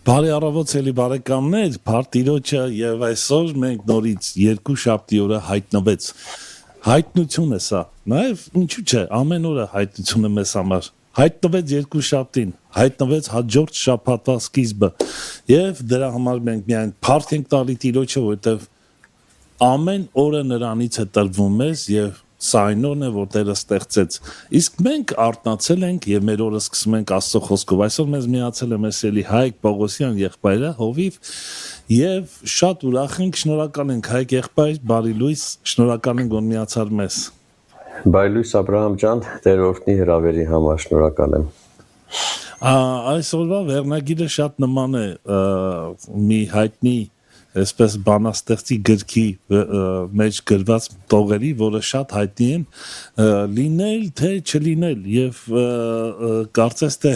Բարի առավոտ էլի բարեկամներ, Փարտիրոջը եւ այսօր մենք նորից երկու շաբթի օրը հայտնվեց։ Հայտնություն է սա։ Նաեւ ինչու՞ չէ, ամեն օրը հայտնություն է մեզ համար։ Հայտնվեց երկու շաբթին, հայտնվեց հաջորդ շաբաթվա սկիզբը։ Եվ դրա համար մենք միայն փառք ենք տալի Տիրոջը, որովհետեւ ամեն օրը նրանից է տրվում մեզ եւ սա այն օրն է, որ Տերը ստեղծեց։ Իսկ մենք արթնացել ենք եւ մեր օրը սկսում ենք Աստծո խոսքով։ Այսօր մեզ միացել է մեզ էլի Հայկ Պողոսյան եղբայրը, Հովիվ, եւ շատ ուրախ ենք, շնորհակալ ենք Հայկ եղբայր, բարի լույս, շնորհակալ ենք, որ միացար մեզ։ Բարի լույս Աբրահամ ջան, Տեր օրհնի հրավերի համար շնորհակալ եմ։ Այսօրվա վերնագիրը շատ նման է մի հայտնի այսպես բանաստեղծի գրքի մեջ գրված տողերի, որը շատ հայտնի են, լինել թե չլինել եւ կարծես թե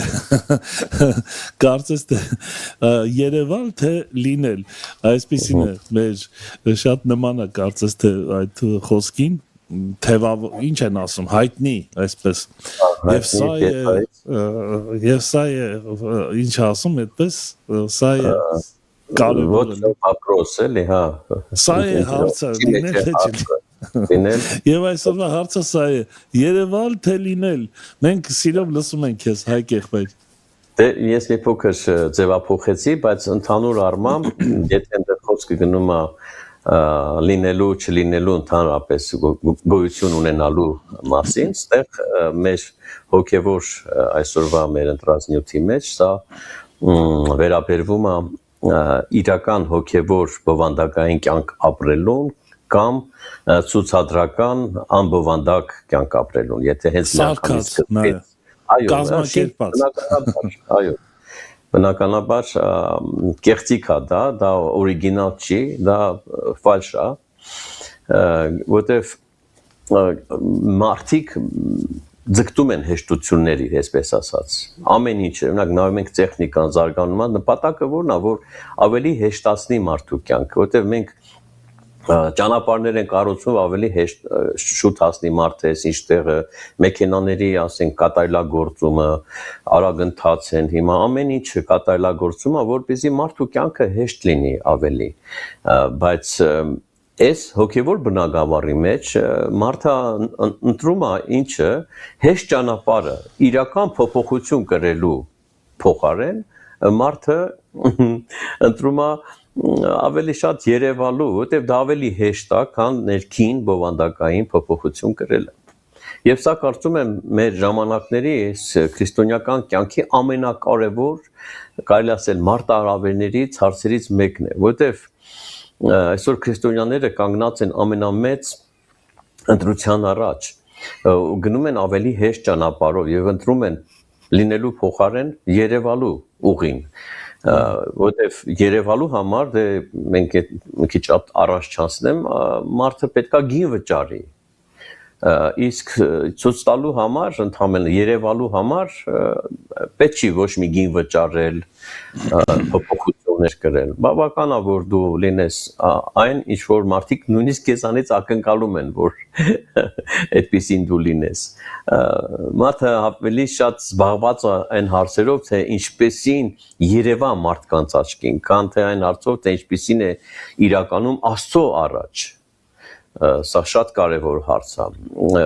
երևալ թե լինել, այսպեսին է մեր շատ նման է կարծես թե այդ խոսքին, ինչ են ասում, հայտնի, այսպես, եւ սա է, ինչ ասում, այդպես, սա է Ոչ ապրոս էլի, հա։ Սա է հարցը, լինել թե չլինել։ Եվ այսօրվա հարցը սա է, երևալ թե լինել։ Մենք սիրով լսում ենք քեզ, Հայկ եղբայր։ Դե ես մի փոքր ձևափոխեցի, բայց ընդհանուր առմամբ, եթե այնտեղ խոսքը գնում է լինելու, չլինելու ընդհանրապես գոյություն ունենալու մասին, այդտեղ մեր հոգևոր այսօրվա մեր ընտրած նյութի մեջ սա վերաբերվում է իրական հոգևոր բովանդակային կյանք ապրելուն կամ ցուցադրական անբովանդակ կյանք ապրելուն, եթե հենց այո, բնականաբար կեղծիք է դա օրիգինալ չի, դա ֆալշ է, որտեվ մարդիկ ձգտում են հեշտությունների, այսպես ասած, ամեն ինչը, օրինակ նայում ենք տեխնիկան զարգանում է, նպատակը որն է, որ ավելի հեշտացնի մարդու կյանքը, որտեղ մենք ճանապարհներ են կառուցում ավելի հեշտ շուտ հասնի մարդը, ինչ տեղը, մեքենաների, ասենք, կատարելագործումը, արագ ընթաց են, հիմա ամեն ինչը կատարելագործում է, որպեսզի մարդու կյանքը հեշտ լինի ավելի, բայց Այս հոգևոր բնագավառի մեջ մարդը ընտրում է ինչը հեշտ ճանապարհը իրական փոփոխություն կրելու փոխարեն մարդը ընտրում է ավելի շատ երևալու, որտեղ դա ավելի հեշտ է, քան ներքին բովանդակային փոփոխություն կրելը։ Եվ սա կարծում եմ մեր ժամանակների այս քրիստոնեական կյանքի ամենակարևոր, կարելի ասել, մարտահրավերներից, հարցերից մեկն է, որտեղ այսօր քրիստոնյաները կանգնած են ամենամեծ ընտրության առաջ, գնում են ավելի հեշտ ճանապարհով եւ ընտրում են լինելու փոխարեն երևալու ուղին, որտեվ երևալու համար դե մենք մի քիչ առաջ չանցնեմ, մարդը պետքա գին վճարի, իսկ ցույց տալու համար, ընդհանրապես երևալու համար պետք չի ոչ մի գին վճարել, փոփոխություններ կրել։ Բավական է որ դու լինես այն ինչ որ մարդիկ նույնիսկ քեզանից ակնկալում են, որ այդպեսին դու լինես։ Մարդը ավելի շատ զբաղված է այն հարցերով, թե ինչպեսին երևա մարդկանց աչքին, քան թե այն հարցով, թե ինչպեսին է իրականում Աստծո առաջ։ Սա շատ կարևոր հարց է,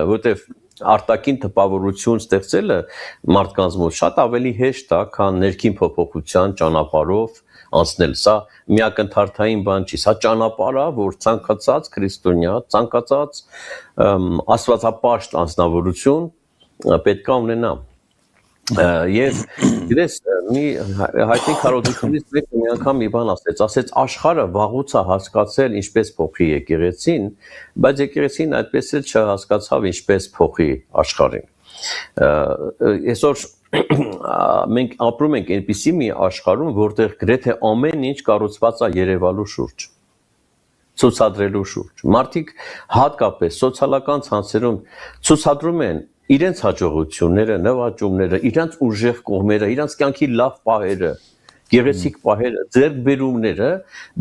որտեղ արտաքին տպավորություն ստեղծելը մարդկանց մոտ շատ ավելի հեշտ է, քան ներքին փոփոխության ճանապարհով անցնել։ Սա միակնթարթային բան չի, սա ճանապարհ է, որ ցանկացած քրիստոնյա, ցանկացած աստվածապաշտ անձնավորություն պետք է ունենա։ Եվ գիտես, մի հայտնի քարոզությունից մեկը մի անգամ մի բան ասեց աշխարհը վաղուց է հասկացել ինչպես փոխի եկեղեցին, բայց եկեղեցին այդպես էլ չհասկացավ ինչպես փոխի աշխարհին։ Այսօր մենք ապրում ենք այնպիսի մի աշխարհում, որտեղ գրեթե ամեն ինչ կառուցված է երևալու շուրջ, ցուցադրելու շուրջ։ Մարդիկ հատկապես սոցիալական ցանցերում ցուցադրում են իրենց հաջողությունները, նվաճումները, իրենց ուժեղ կողմերը, իրենց կյանքի լավ պահերը, գեղեցիկ պահերը, ձեռքբերումները,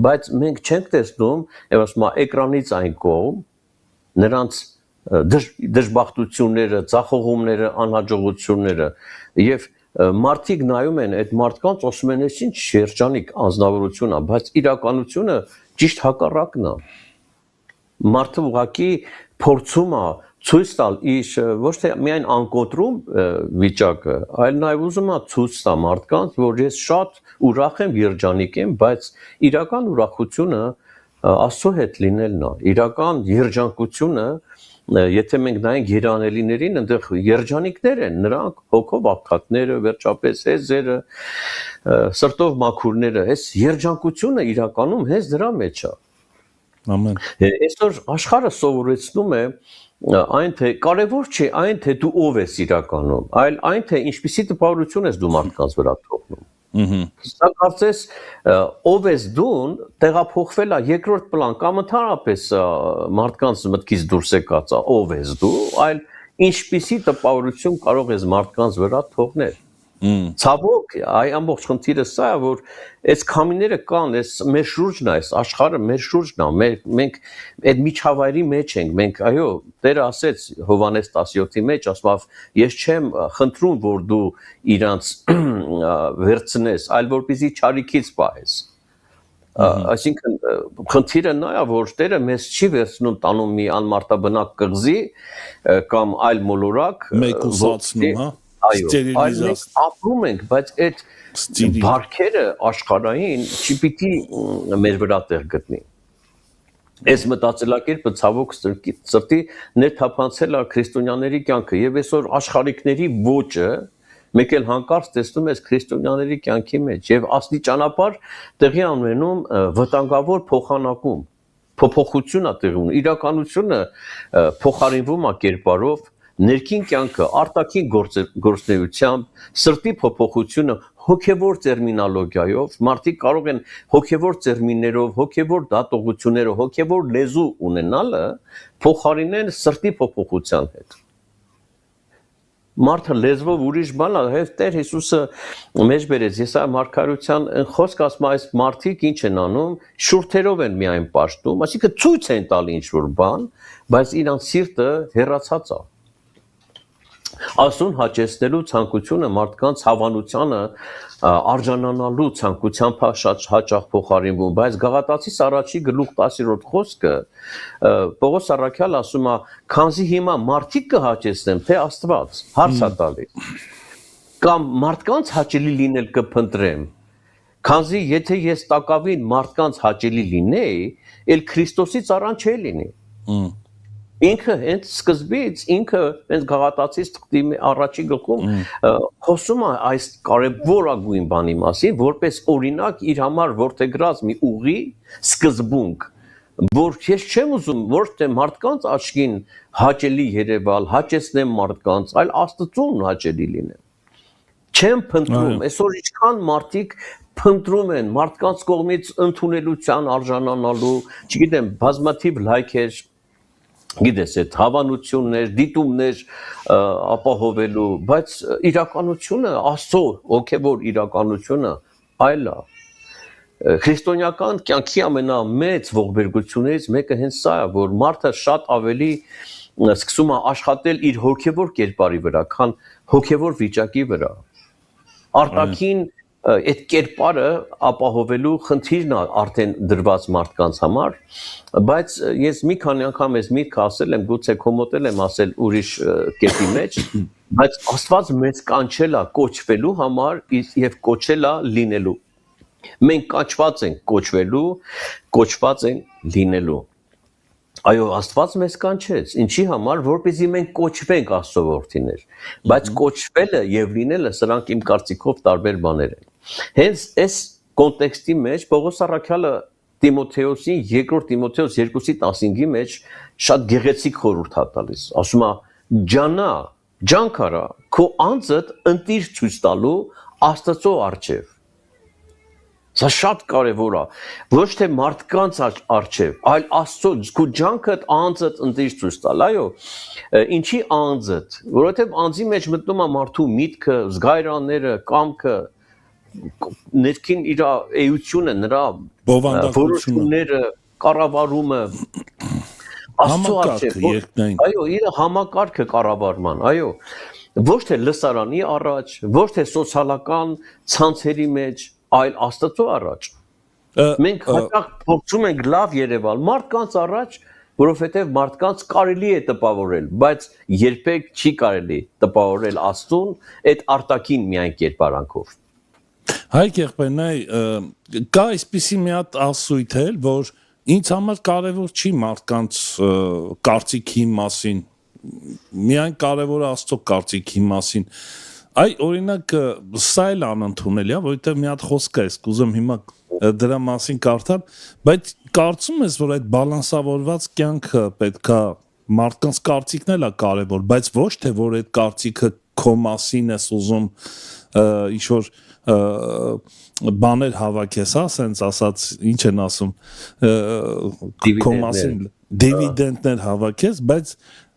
բայց մենք չենք տեսնում, եւ ասում եմ, էկրանից այն կողմ նրանց դժբախտությունները, ցախողումները, անհաջողությունները եւ մարդիկ նայում են այդ մարդկանց, ասում են, այս ինչ երջանիկ անձնավորություն է, բայց իրականությունը ճիշտ հակառակն է։ Մարդը ուղղակի փորձում է ցույց տալ իր ոչ թե միայն անկոտրում վիճակը, այլ նաև ուզում է ցույց տա մարդկանց, որ ես շատ ուրախ եմ, երջանիկ եմ, բայց իրական ուրախությունը Աստծո հետ լինելն է։ Իրական երջանկությունը, եթե մենք նայենք երանելիներին, այնտեղ երջանիկներ են, նրանք հոգով աղքատները, վերջապես հեզերը, սրտով մաքուրները, այս երջանկությունը իրականում հենց դրա մեջ է։ Ամեն։ Այսօր աշխարհը սովորեցնում է այն թե կարևոր չէ այն թե դու ով ես իրականում, այլ այն թե ինչպիսի տպավորություն ես դու մարդկանց վրա թողնում։ Սա կարծես ով ես դուն տեղափոխվել է երկրորդ պլան կամ ընդհանրապես մարդկանց մտքից դուրս եկած է ով ես դու, այլ ինչպիսի տպավորություն կարող ես մարդկանց վրա թողնել։ Ցավոք, այ ամբողջ խնդիրը սա է, որ այս քամիները կան, այս մեր շուրջն է, այս աշխարհը մեր շուրջն է, մենք այդ միջավայրի մեջ ենք, մենք այո, Տերը ասեց Հովհաննես 17-ի մեջ, ասում է, ես չեմ խնդրում, որ դու իրանց վերցնես, այլ որպեսզի չարիքից պահես։ Այսինքն խնդիրը նա է, որ Տերը մեզ չի վերցնում տանում մի անմարտաբնակ կղզի կամ այլ մոլորակ, մեկուսացնում, հա։ Այո, այլ մենք ապրում ենք, բայց այդ բարքերը աշխարհային չպիտի մեր վրա տեղ գտնի։ Այս մտածելակերպը ցավոք սրտի ներթափանցել է քրիստոնյաների կյանքը եւ այսօր աշխարհիկների ոճը մեկ էլ հանկարծ տեսնում ես քրիստոնյաների կյանքի մեջ եւ աստի ճանապարհ տեղի ունենում վտանգավոր փոխանակում, փոփոխություն է տեղի ունենում, իրականությունը փոխարինվում է կերպարով ներքին կյանքը արտաքին գործնեությամբ սրտի փոփոխությունը հոգևոր տերմինոլոգիայով մարդիկ կարող են հոգևոր տերմիններով, հոգևոր դատողություններով, հոգևոր լեզու ունենալը փոխարինեն սրտի փոփոխության հետ։ Մարդը լեզվով ուրիշ բան է, հենց Տեր Հիսուսը մեջ բերեց Եսայիա մարգարեության խոսք ասում այս մարդիկ ինչ են անում, շուրթերով են միայն պաշտում, այսինքն ցույց են տալի ինչ որ բան, բայց իրանց սիրտը հեռացած է։ Աստուն հաճեցնելու ցանկությունը մարդկանց հավանությանը արժանանալու ցանկությամբ շատ հաճախ փոխարինվում, բայց Գաղատացիս առաջի գլուխ 10-րդ խոսքը Պողոս առաքյալ ասում է, քանզի հիմա մարդիկ կհաճեցնեն, թե Աստված, հարց է տալիս, կամ մարդկանց հաճելի լինել կփնտրեմ, քանզի եթե ես տակավին մարդկանց հաճելի լինեի, ել Քրիստոսից առան չէ լինի։ Ինքը հենց սկզբից ինքը հենց Գաղատացիս թղթի առաջի գլխում խոսում է այս կարևորագույն բանի մասին, որպես օրինակ իր համար որդեգրած մի ուղի սկզբունք, որ ես չեմ ուզում ոչ թե մարդկանց աչքին հաճելի երևալ, հաճեցնեմ մարդկանց, այլ Աստծուն հաճելի լինեմ։ Չեմ փնտրում, այսօր ինչքան մարդիկ փնտրում են մարդկանց կողմից ընդունելության արժանանալու, չգիտեմ, բազմաթիվ լայքեր գիտես այդ հավանություններ, դիտումներ ապահովելու, բայց իրականությունը Աստծո ոգևոր իրականությունը այլ է։ Քրիստոնեական կյանքի ամենամեծ ողբերգություններից մեկը հենց սա է, որ մարդը շատ ավելի սկսում է աշխատել իր հոգևոր կերպարի վրա, քան հոգևոր վիճակի վրա։ Արտաքին այդ կերպարը ապահովելու խնդիրն է արդեն դրված մարդկանց համար, բայց ես մի քանի անգամ ես միտք ասել եմ, գուցե կոմոտել եմ ասել ուրիշ կերպի մեջ, բայց Աստված մեզ կանչել է կոչվելու համար եւ կոչել է լինելու։ Մենք կոչված ենք կոչվելու, կոչված ենք լինելու։ Այո, Աստված մեզ կանչեց, ինչի համար, որպեսզի մենք կոչվենք Աստծո որդիներ, բայց կոչվելը եւ լինելը սրանք իմ կարծիքով տարբեր բաներ են։ Հենց այս կոնտեքստի մեջ Պողոս առաքյալը Տիմոթեոսին, 2 Տիմոթեոս 2:15-ի մեջ շատ գեղեցիկ խորհուրդ է տալիս։ Ասում է. «Ջանա, ջանքարա, քո անձդ ընտիր ցույց տալու Աստծո առջև»։ Սա շատ կարևոր է, ոչ թե մարդկանց առջև, այլ Աստծո քո ջանքդ անձդ ընտիր ցույց տալ, այո, ինչի անձդ, որովհետև անձի մեջ մտնում է մարդու միտքը, զգայարանները, կամքը, ներքին իր էությունը, նրա որոշումները, կառավարումը, Աստծո առջև, այո, իր համակարգը կառավարման, այո, ոչ թե լսարանի առաջ, ոչ թե սոցիալական ցանցերի մեջ, այլ Աստծո առաջ։ Մենք հաճախ փորձում ենք լավ երևալ մարդկանց առաջ, որովհետև մարդկանց կարելի է տպավորել, բայց երբեք չի կարելի տպավորել Աստծուն այդ արտաքին միայն կերպարանքով։ Հայկ եղբայրնայ, կա այսպիսի մի հատ ասույթ էլ, որ ինձ համար կարևոր չի մարդկանց կարծիքի մասին, միայն կարևոր է Աստծո կարծիքի մասին։ Այ օրինակ սա էլ անընդունել է, որովհետև մի հատ խոսք է, կուզեմ հիմա դրա մասին կարդալ, բայց կարծում ես, որ այդ բալանսավորված կյանքը պետքա մարդկանց կարծիքն էլ է կարևոր, բայց ոչ թե որ այդ կարծիքը քո մասին ես ուզում ինչ-որ բաներ հավաքես, ասենց ասած, ինչ են ասում, քո մասին դիվիդենտներ հավաքես, բայց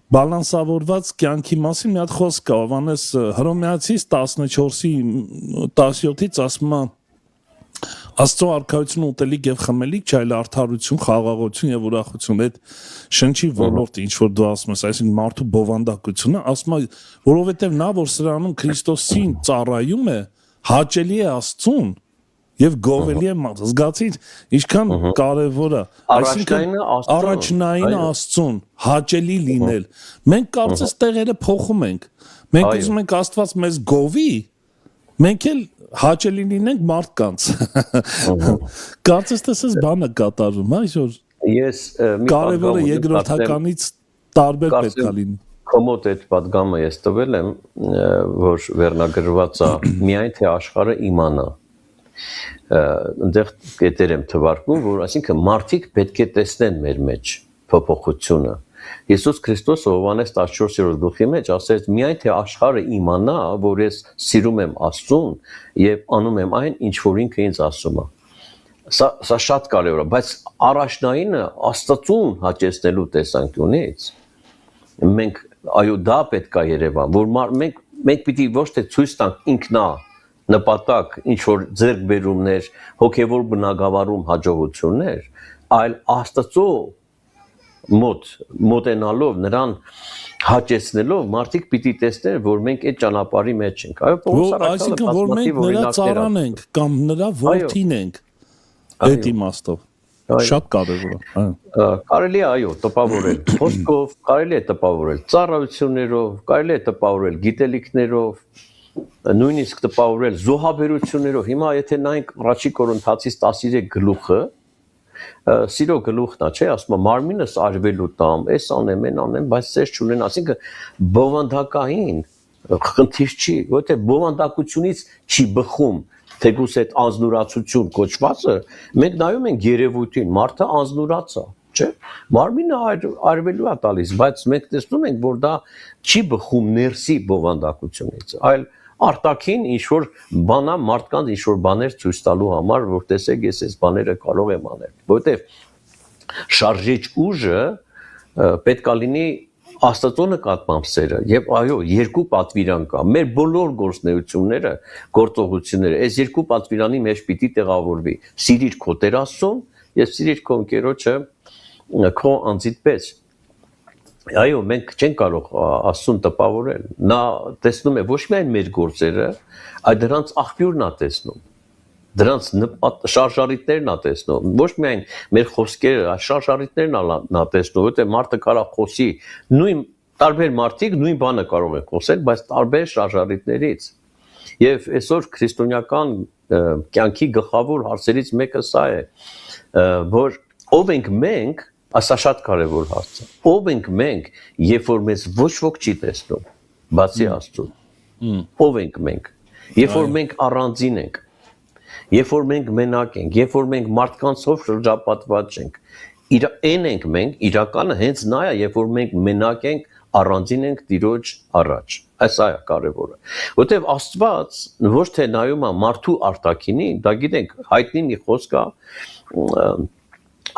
բալանսավորված կյանքի մասին մի հատ խոսք կա, Հովհաննես Հռոմեացիս 14:17-ից ասում է. Աստծո արքայությունը ուտելիք եւ խմելիք չէ, այլ արդարություն, խաղաղություն եւ ուրախություն։ Այդ շնչի ոլորտը, ինչ որ դու ասում ես, այսինքն մարդու բովանդակությունը, ասում է, որովհետեւ նա, որ սրանում Քրիստոսին ծառայում է, հաճելի է Աստծուն եւ գովելի է մարդը։ Զգացիր, ինչքան կարեւոր է, այսինքն առաջնայինը Աստծուն, հաճելի լինել։ Մենք կարծես տեղերը փոխում ենք։ Մենք ուզում ենք Աստված մեզ գովի, մենք էլ հաճելի լինենք մարդկանց։ Կարծես տեսես բանը կատարվում, այսօր։ Ես կարևորը երկրորդականից տարբեր պետք է լինի։ Կոմոդ այդ պատգամը ես տվել եմ, որ վերնագրված է միայն թե աշխարհը իմանա։ Այնտեղ կետեր եմ թվարկում, որ այսինքն մարդիկ պետք է տեսնեն մեր մեջ փոփոխությունը։ Հիսուս Քրիստոսը Հովհաննես 14-րդ մեջ ասեց. միայն թե աշխարհը իմանա, որ ես սիրում եմ Աստծուն եւ անում եմ այն, ինչ որ ինքը ինձ ասում է։ Սա շատ կարևոր է, բայց առաջնայինը Աստծուն հաճեցնելու տեսանկյունից մենք այո դա պետք է երևան, որ մենք պիտի ոչ թե ցույց տանք ինքնա նպատակ, ինչ որ ձեռքբերումներ, հոգևոր բնագավառում հաջողություններ, այլ Աստծո մոտենալով նրան հաճեցնելով մարդիկ պիտի տեսնեն, որ մենք այդ ճանապարհի մեջ ենք։ Այո, Պողոս առաքյալը որ մենք նրա ծառան ենք կամ նրա որդին ենք։ Այդ իմաստով շատ կարևոր է։ Կարելի է այո տպավորել խոսքով, կարելի է տպավորել ծառայություններով, կարելի է տպավորել գիտելիքներով, նույնիսկ տպավորել զոհաբերություններով։ Հիմա եթե նայենք առաջի Կորինթացիս 13 գլուխը, սիրո գլուխն է, չէ՞, ասում է մարմինս արվելու տամ, այս անեմ, այն անեմ, բայց ծեր չունեն, ասինքն բովանդակային խնդիր չի, որտեղ բովանդակությունից չի բխում, թեկուզ այդ անznուրացություն կոչվածը, մենք նայում ենք երևույթին, մարդը անznուրաց է, չէ՞, մարմինը արվելու է տալիս, բայց մենք տեսնում ենք, որ դա չի բխում ներսի բովանդակությունից, այլ արտաքին ինչ-որ բանա մարդկանց ինչ-որ բաներ ցույց տալու համար, որ տեսեք ես այս բաները կարող եմ անել, որովհետև շարժիչ ուժը պետք է լինի Աստծո նկատմամբ սերը եւ այո երկու պատվիրան կա մեր բոլոր գործունեությունները գործողությունները այս երկու պատվիրանի մեջ պիտի տեղավորվի սիրիր քո Տեր Աստծուն եւ սիրիր քո ընկերոջը քո անձիդ պես այո մենք չենք կարող Աստծուն տպավորել նա տեսնում է ոչ միայն մեր գործերը այլ դրանց աղբյուրն է տեսնում դրանց շարժարիտներն ա տեսնում ոչ միայն մեր խոսքերը շարժարիտներն ա տեսնում որտեղ մարդը կարա խոսի նույն տարբեր մարդիկ նույն բանը կարող են խոսել բայց տարբեր շարժարիտներից եւ այսօր քրիստոնեական կյանքի գլխավոր հարցերից մեկը սա է որ ով ենք մենք ասա շատ կարեւոր հարց է ով ենք մենք երբ որ մեզ ոչ ոք չի տեսնում բացի Աստծո ով ենք մենք երբ որ մենք առանձին ենք Երբ որ մենք մենակ ենք, երբ որ մենք մարդկանցով շրջապատված ենք, այն ենք մենք, իրականը հենց նա է, երբ որ մենք մենակ ենք, առանձին ենք Տիրոջ առաջ։ Այս է կարևորը։ Որտեւ Աստված ոչ թե նայում է մարդու արտաքինին, դա գիտենք, հայտնի մի խոսք է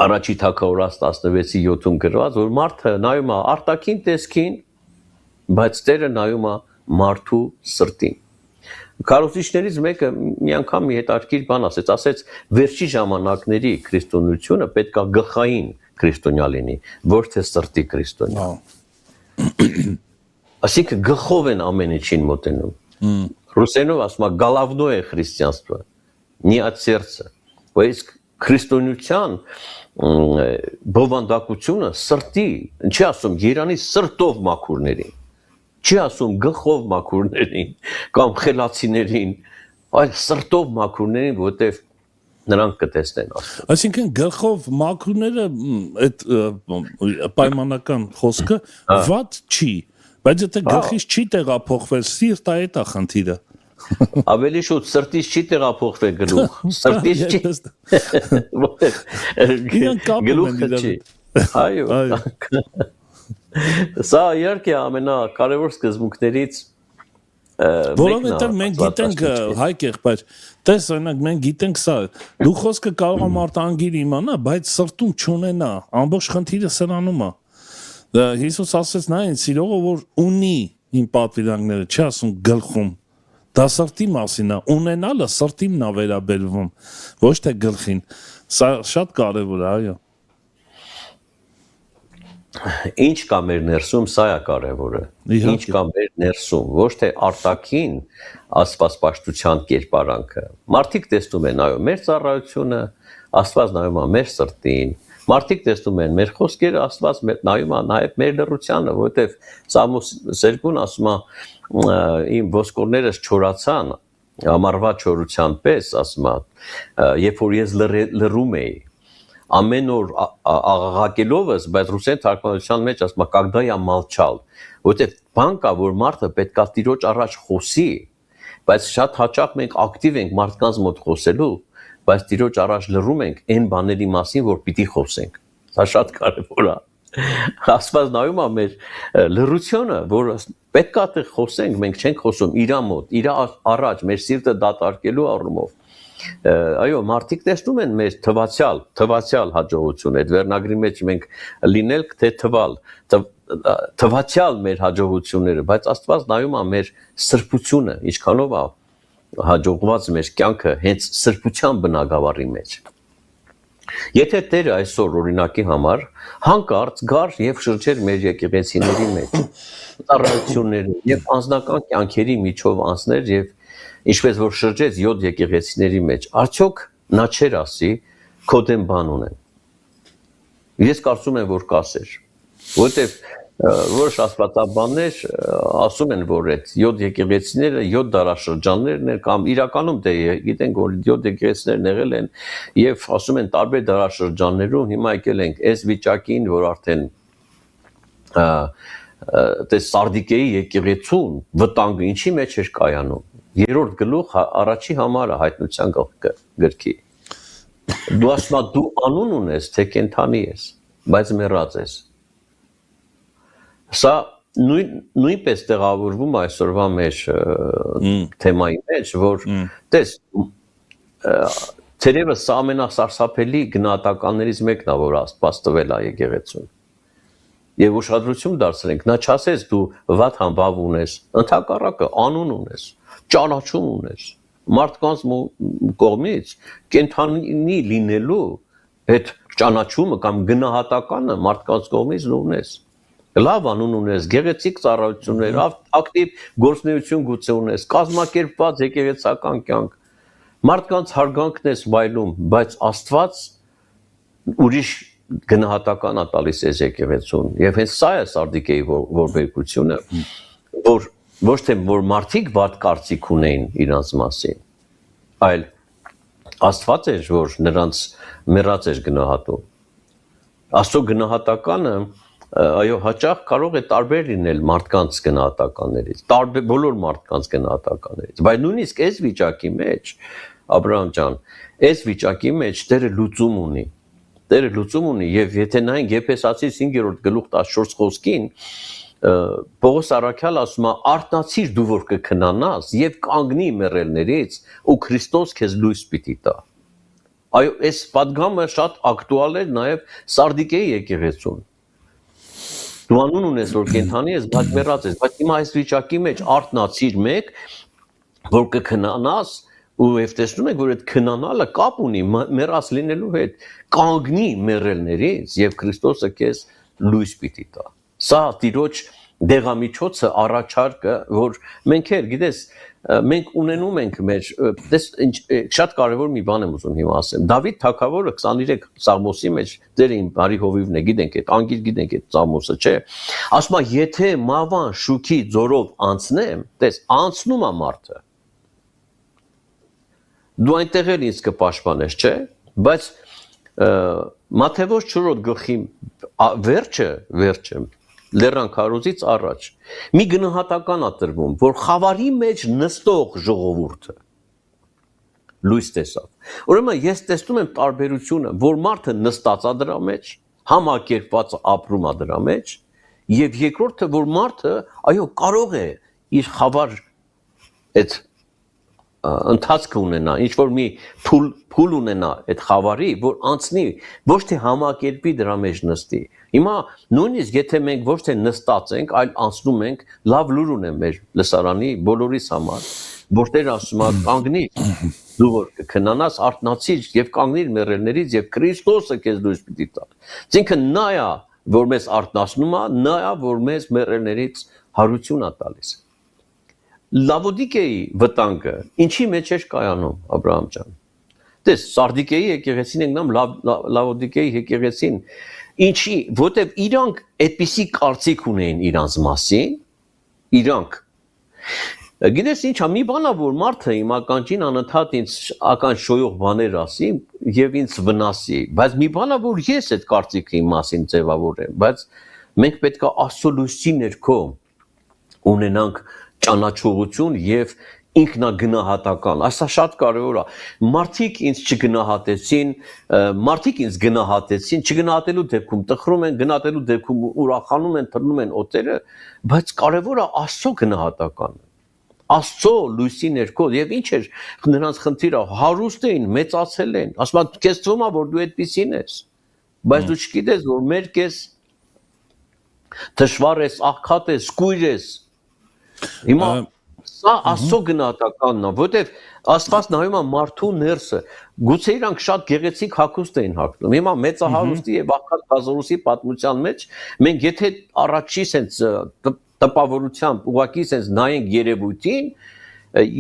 Առաջի Թագավորաց 16:7-ում գրված, որ մարդը նայում է արտաքին տեսքին, բայց Տերը նայում է մարդու սրտին։ Քարոզիչներից մեկը մի անգամ մի հետաքրքիր բան ասեց վերջի ժամանակների քրիստոնեությունը պետք է գլխային քրիստոնյա լինի, ոչ թե սրտի քրիստոնյա։ Այսինքն գլխով են ամեն ինչին մոտենում։ Ռուսերենով ասում է «Головное христианство», не от сердца։ Բայց քրիստոնեության բովանդակությունը սրտի, չի ասում Երանի սրտով մաքուրներին։ Չի ասում գլխով մաքուրներին կամ խելացիներին, այլ սրտով մաքուրներին, որտեղ նրանք կտեսնեն Աստծո։ Այսինքն գլխով մաքուրները այդ պայմանական խոսքը վատ չի, բայց եթե գլխից չի տեղափոխվել, սիրտը այդ է խնդիրը։ Ավելի շուտ սրտից չի տեղափոխվել գլուխ, սրտից չի։ Գլուխը չի։ Այո։ Սա իհարկե ամենակարևոր սկզբունքներից որովհետև մենք գիտենք հայք եղբայր, տես օրինակ մենք գիտենք սա, դու խոսքը կարող եմ արտանգիր իմանա, բայց սրտում չունենա, ամբողջ խնդիրը սրանում է։ Հիսուս ասեց նա այն սիրողը, որ ունի իմ պատվիրանքները, չի ասում գլխում։ Դա սրտի մասին է, ունենալը սրտին է վերաբերվում, ոչ թե գլխին։ Սա շատ կարևոր է, այո։ Ինչ կա մեր ներսում, սա է կարևորը։ Ինչ կա մեր ներսում, ոչ թե արտաքին աստվածպաշտության կերպարանքը։ Մարդիկ տեսնում են այո մեր ծառայությունը, Աստված նայում է մեր սրտին։ Մարդիկ տեսնում են մեր խոսքերը, Աստված նայում է նաև մեր լռությանը, որովհետև Սամուս 2-ն ասում է իմ ոսկորներս չորացան, ամառվա չորության պես, ասում է, երբ որ ես լռում էի ամեն օր աղաղակելովս, բայց ռուսեն թարգմանության մեջ ասում է «Когда я молчал», որտեղ բան կա, որ մարդը պետք է Տիրոջ առաջ խոսի, բայց շատ հաճախ մենք ակտիվ ենք մարդկանց մոտ խոսելու, բայց Տիրոջ առաջ լռում ենք այն բաների մասին, որ պիտի խոսենք։ Դա շատ կարևոր է։ Աստված նայում է մեր լռությունը, որ պետք է խոսենք, մենք չենք խոսում իր մոտ, իր առաջ, մեր սիրտը դատարկելու առումով։ Այո, մարդիկ տեսնում են մեր թվացյալ հաջողություն, այդ վերնագրի մեջ մենք լինել թե թվացյալ մեր հաջողությունները, բայց Աստված նայում է մեր սրբությունը, ինչքանով է հաջողված մեր կյանքը հենց սրբության բնագավառի մեջ։ Եթե Տերը այսօր օրինակի համար հանկարծ գար եւ շրջեր մեր եկեղեցիների մեջ, ծառայությունների եւ անձնական կյանքերի միջով անցներ եւ ինչպես որ շրջեց 7 եկեղեցիների մեջ, արդյոք նա չէր ասի քո դեմ բան ունեմ։ Ես կարծում եմ, որ կասեր, որովհետև որոշ աստվածաբաններ ասում են, որ այդ 7 եկեղեցիները 7 դարաշրջաններն են կամ իրականում դե գիտենք, որ 7 եկեղեցիներն եղել են եւ ասում են տարբեր դարաշրջաններում հիմա եկել ենք այս վիճակին, որ արդեն դե Սարդիկեի եկեղեցուն վտանգը ինչի մեջ էր կայանում։ Երրորդ գլուխ առաջի համարը հայտնության գրքի։ Դու ասում ես դու անուն ունես, թե կենթանի ես, բայց մեռած ես։ Սա նույնպես տեղավորվում այսօրվա մեր թեմայի մեջ, որ տես թերևս սա ամենասարսափելի գնահատականներից մեկն է, որ Աստված տվել է եկեղեցուն։ եւ ուշադրություն դարձրենք, նա չասեց դու վատ համբավ ունես, ընդհակառակը անուն ունես, ճանաչում ունես, մարդկանց կողմից կենթանի լինելու այդ ճանաչումը կամ գնահատականը մարդկանց կողմից ունես։ Լավ անուն ունես, գեղեցիկ ծառայություններ, ակտիվ գործունեություն գուցե ունես, կազմակերպված եկեղեցական կյանք, մարդկանց հարգանքն ես վայելում, բայց Աստված ուրիշ գնահատական է տալիս այս եկեղեցուն, եւ հենց սա է Սարդիկեի ողբերգությունը, որ ոչ թե որ մարդիկ վատ կարծիք ունեին իրանց մասին, այլ Աստված էր, որ նրանց մեռած էր գնահատում։ Աստծո գնահատականը այո, հաճախ կարող է տարբեր լինել մարդկանց գնահատականներից, բոլոր մարդկանց գնահատականներից, բայց նույնիսկ այս վիճակի մեջ, Աբրահամ ջան, այս վիճակի մեջ Տերը լուծում ունի։ Տերը լուծում ունի, եւ եթե նայենք Եփեսացիս 5-րդ գլուխ 14 խոսքին, Պողոս Առաքյալը ասում է. «Արթնացիր դու որ կքնանաս եւ կանգնի մեռելներից, ու Քրիստոս քեզ լույս պիտի տա»։ Այո, այս պատգամը շատ ակտուալ է նաեւ Սարդիկեի եկեղեցուն։ Դու անուն ունես, որ կենթանի ես, բայց մեռած ես, բայց հիմա այս վիճակի մեջ արթնացիր մեկ, որ կքնանաս, ու եւ տեսնում եք, որ այդ քնանալը կապ ունի մեռած լինելու հետ, կանգնի մեռելներից եւ Քրիստոսը քեզ լույս պիտի տա։ Սա Տիրոջ դեղամիջոցը առաջարկը, որ մենք գիտես, մենք ունենում ենք մեր, շատ կարևոր մի բան եմ ուզում հիմա ասեմ։ Դավիթ թագավորը 23 Սաղմոսի մեջ, դեր իմ բարի հովիվն է, գիտենք այդ անգիր գիտենք այդ Սաղմոսը, չէ։ Ասում է, եթե մավան շուքի ձորով անցնեմ, տես, անցնում է մարդը։ Դու այնտեղ էլ ինձ կպաշտպանես, չէ, բայց Մատթեոս 4-րդ գլխի վերջը Լեռան քարոզից առաջ մի գնահատական է տրվում, որ խավարի մեջ նստող ժողովուրդը լույս տեսավ։ Ուրեմն ես տեսնում եմ տարբերությունը, որ մարդը նստած է դրա մեջ, համակերպված ապրում է դրա մեջ, եւ երկրորդը, որ մարդը այո կարող է իր խավար այդ ընթացք ունենա, ինչ որ մի փուլ ունենա այդ խավարի, որ անցնի, ոչ թե համակերպի դրա մեջ նստի։ Հիմա նույնիսկ եթե մենք ոչ թե նստած ենք, այլ անցնում ենք, լավ լուր ունեմ մեր լսարանի բոլորիս համար, որ Տեր ասում է կանգնի, դու որ կքնանաս, արթնացիր եւ կանգնիր մեռելներից եւ Քրիստոսը քեզ լույս պիտի տա։ Այսինքն նա է, որ մեզ արթնացնում է, նա է, որ մեզ մեռելներից հարություն է տալիս։ Լավոդիկեի վտանգը ինչի մեջ էր կայանում, Աբրահամ ջան։ Տես, Սարդիկեի եկեղեցին ենք նամ, Լավոդիկեի եկեղեցին, ինչի, որտեվ իրանք այդպիսի կարծիք ունեին իրանց մասին, իրանք։ Գիտես ինչա, մի բան է, որ մարդը իմ ականջին անընդհատ ինձ ական շոյող բաներ ասի եւ ինձ վնասի, բայց մի բան է, որ ես այդ կարծիքը իմ մասին ձևավորեմ, բայց մենք պետք է Աստծո լույսի ներքո ունենանք ճանաչողություն եւ ինքնագնահատական, այսա շատ կարևոր է։ Մարդիկ ինձ չգնահատեցին, մարդիկ ինձ գնահատեցին, չգնահատելու դեպքում տխրում են, գնահատելու դեպքում ուրախանում են, թռնում են օտերը, բայց կարևորը Աստծո գնահատականը։ Աստծո լույսի ներքո եւ ինչ էր նրանց խնդիրը, հարուստ էին, մեծացել են, ասում են քեզ թվում է որ դու այդպեսին ես, բայց դու չգիտես որ մեր քեզ դժվար ես, աղքատ ես, կույր ես։ Հիմա սա Աստծո գնահատականն է, որտեվ Աստված նայում է մարդու ներսը, գուցե իրանք շատ գեղեցիկ հագուստ էին հագնում։ Հիմա մեծահարուստի եւ աղքատ Լազարոսի պատմության մեջ մենք եթե առաջի sense տպավորությամբ ուղակի sense նայենք երևույթին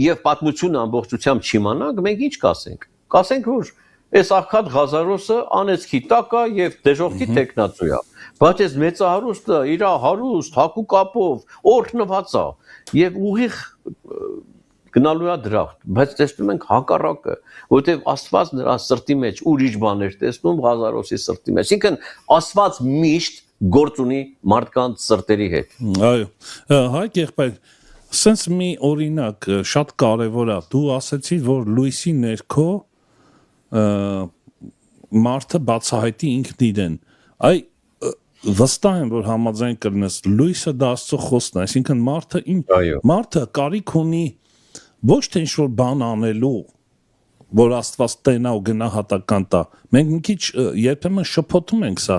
եւ պատմությունը ամբողջությամբ չիմանանք, մենք ինչ կասենք։ Կասենք որ այս աղքատ Ղազարոսը անեցքի տակ է եւ դեժողքի տեխնացու է։ Բայց այս մեծահարուստը իր հարուստ, հակու կապով, օրհնված է եւ ուղիղ գնալու է դրախտ, բայց տեսնում ենք հակառակը, որովհետեւ Աստված նրա սրտի մեջ ուրիշ բաներ տեսնում Ղազարոսի սրտի մեջ։ Այսինքն Աստված միշտ գործ ունի մարդկանց սրտերի հետ։ Այո, Հայկ եղբայր, սենց մի օրինակ շատ կարևոր է։ Դու ասացիր, որ լույսի ներքո մարդը բացահայտի ինքն իրեն։ Այ վստահ եմ, որ համաձայն կլինես, լույսը դա Աստծո խոսքն է, այսինքն մարդը կարիք ունի ոչ թե ինչ-որ բան անելու, որ Աստված տենա ու գնահատական տա։ Մենք մի քիչ երբեմն շփոթում ենք սա։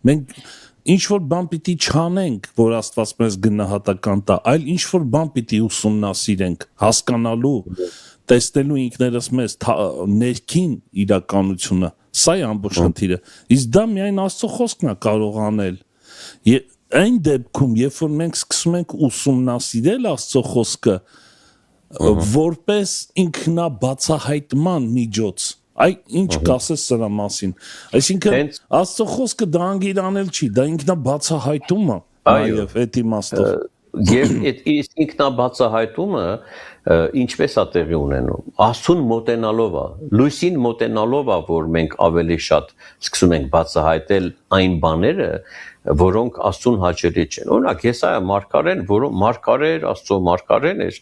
Մենք ինչ որ բան պիտի չանենք, որ Աստված մեզ գնահատական տա, այլ ինչ որ բան պիտի ուսումնասիրենք, հասկանալու, տեսնելու ինքներս մեզ ներքին իրականությունը, սա է ամբողջ խնդիրը։ Իսկ դա միայն Աստծո խոսքն է կարող անել։ Այն դեպքում, երբ որ մենք սկսում ենք ուսումնասիրել Աստծո խոսքը, որպես ինքնաբացահայտման միջոց, այ ինչ կասես սրա մասին, այսինքն Աստծո խոսքը դա անգիրանել չի, դա ինքնաբացահայտում է նաև այդ իմաստով։ Եվ այդ ինքնաբացահայտումը ինչպես է տեղի ունենում, Աստծուն մոտենալով է, լույսին մոտենալով է, որ մենք ավելի շատ սկսում ենք բացահայտել այն բաները, որոնք Աստծուն հաճելի չեն։ Օրինակ, Եսայա մարգարեն, որոնք մարգարեր, Աստծո մարգարեն էր,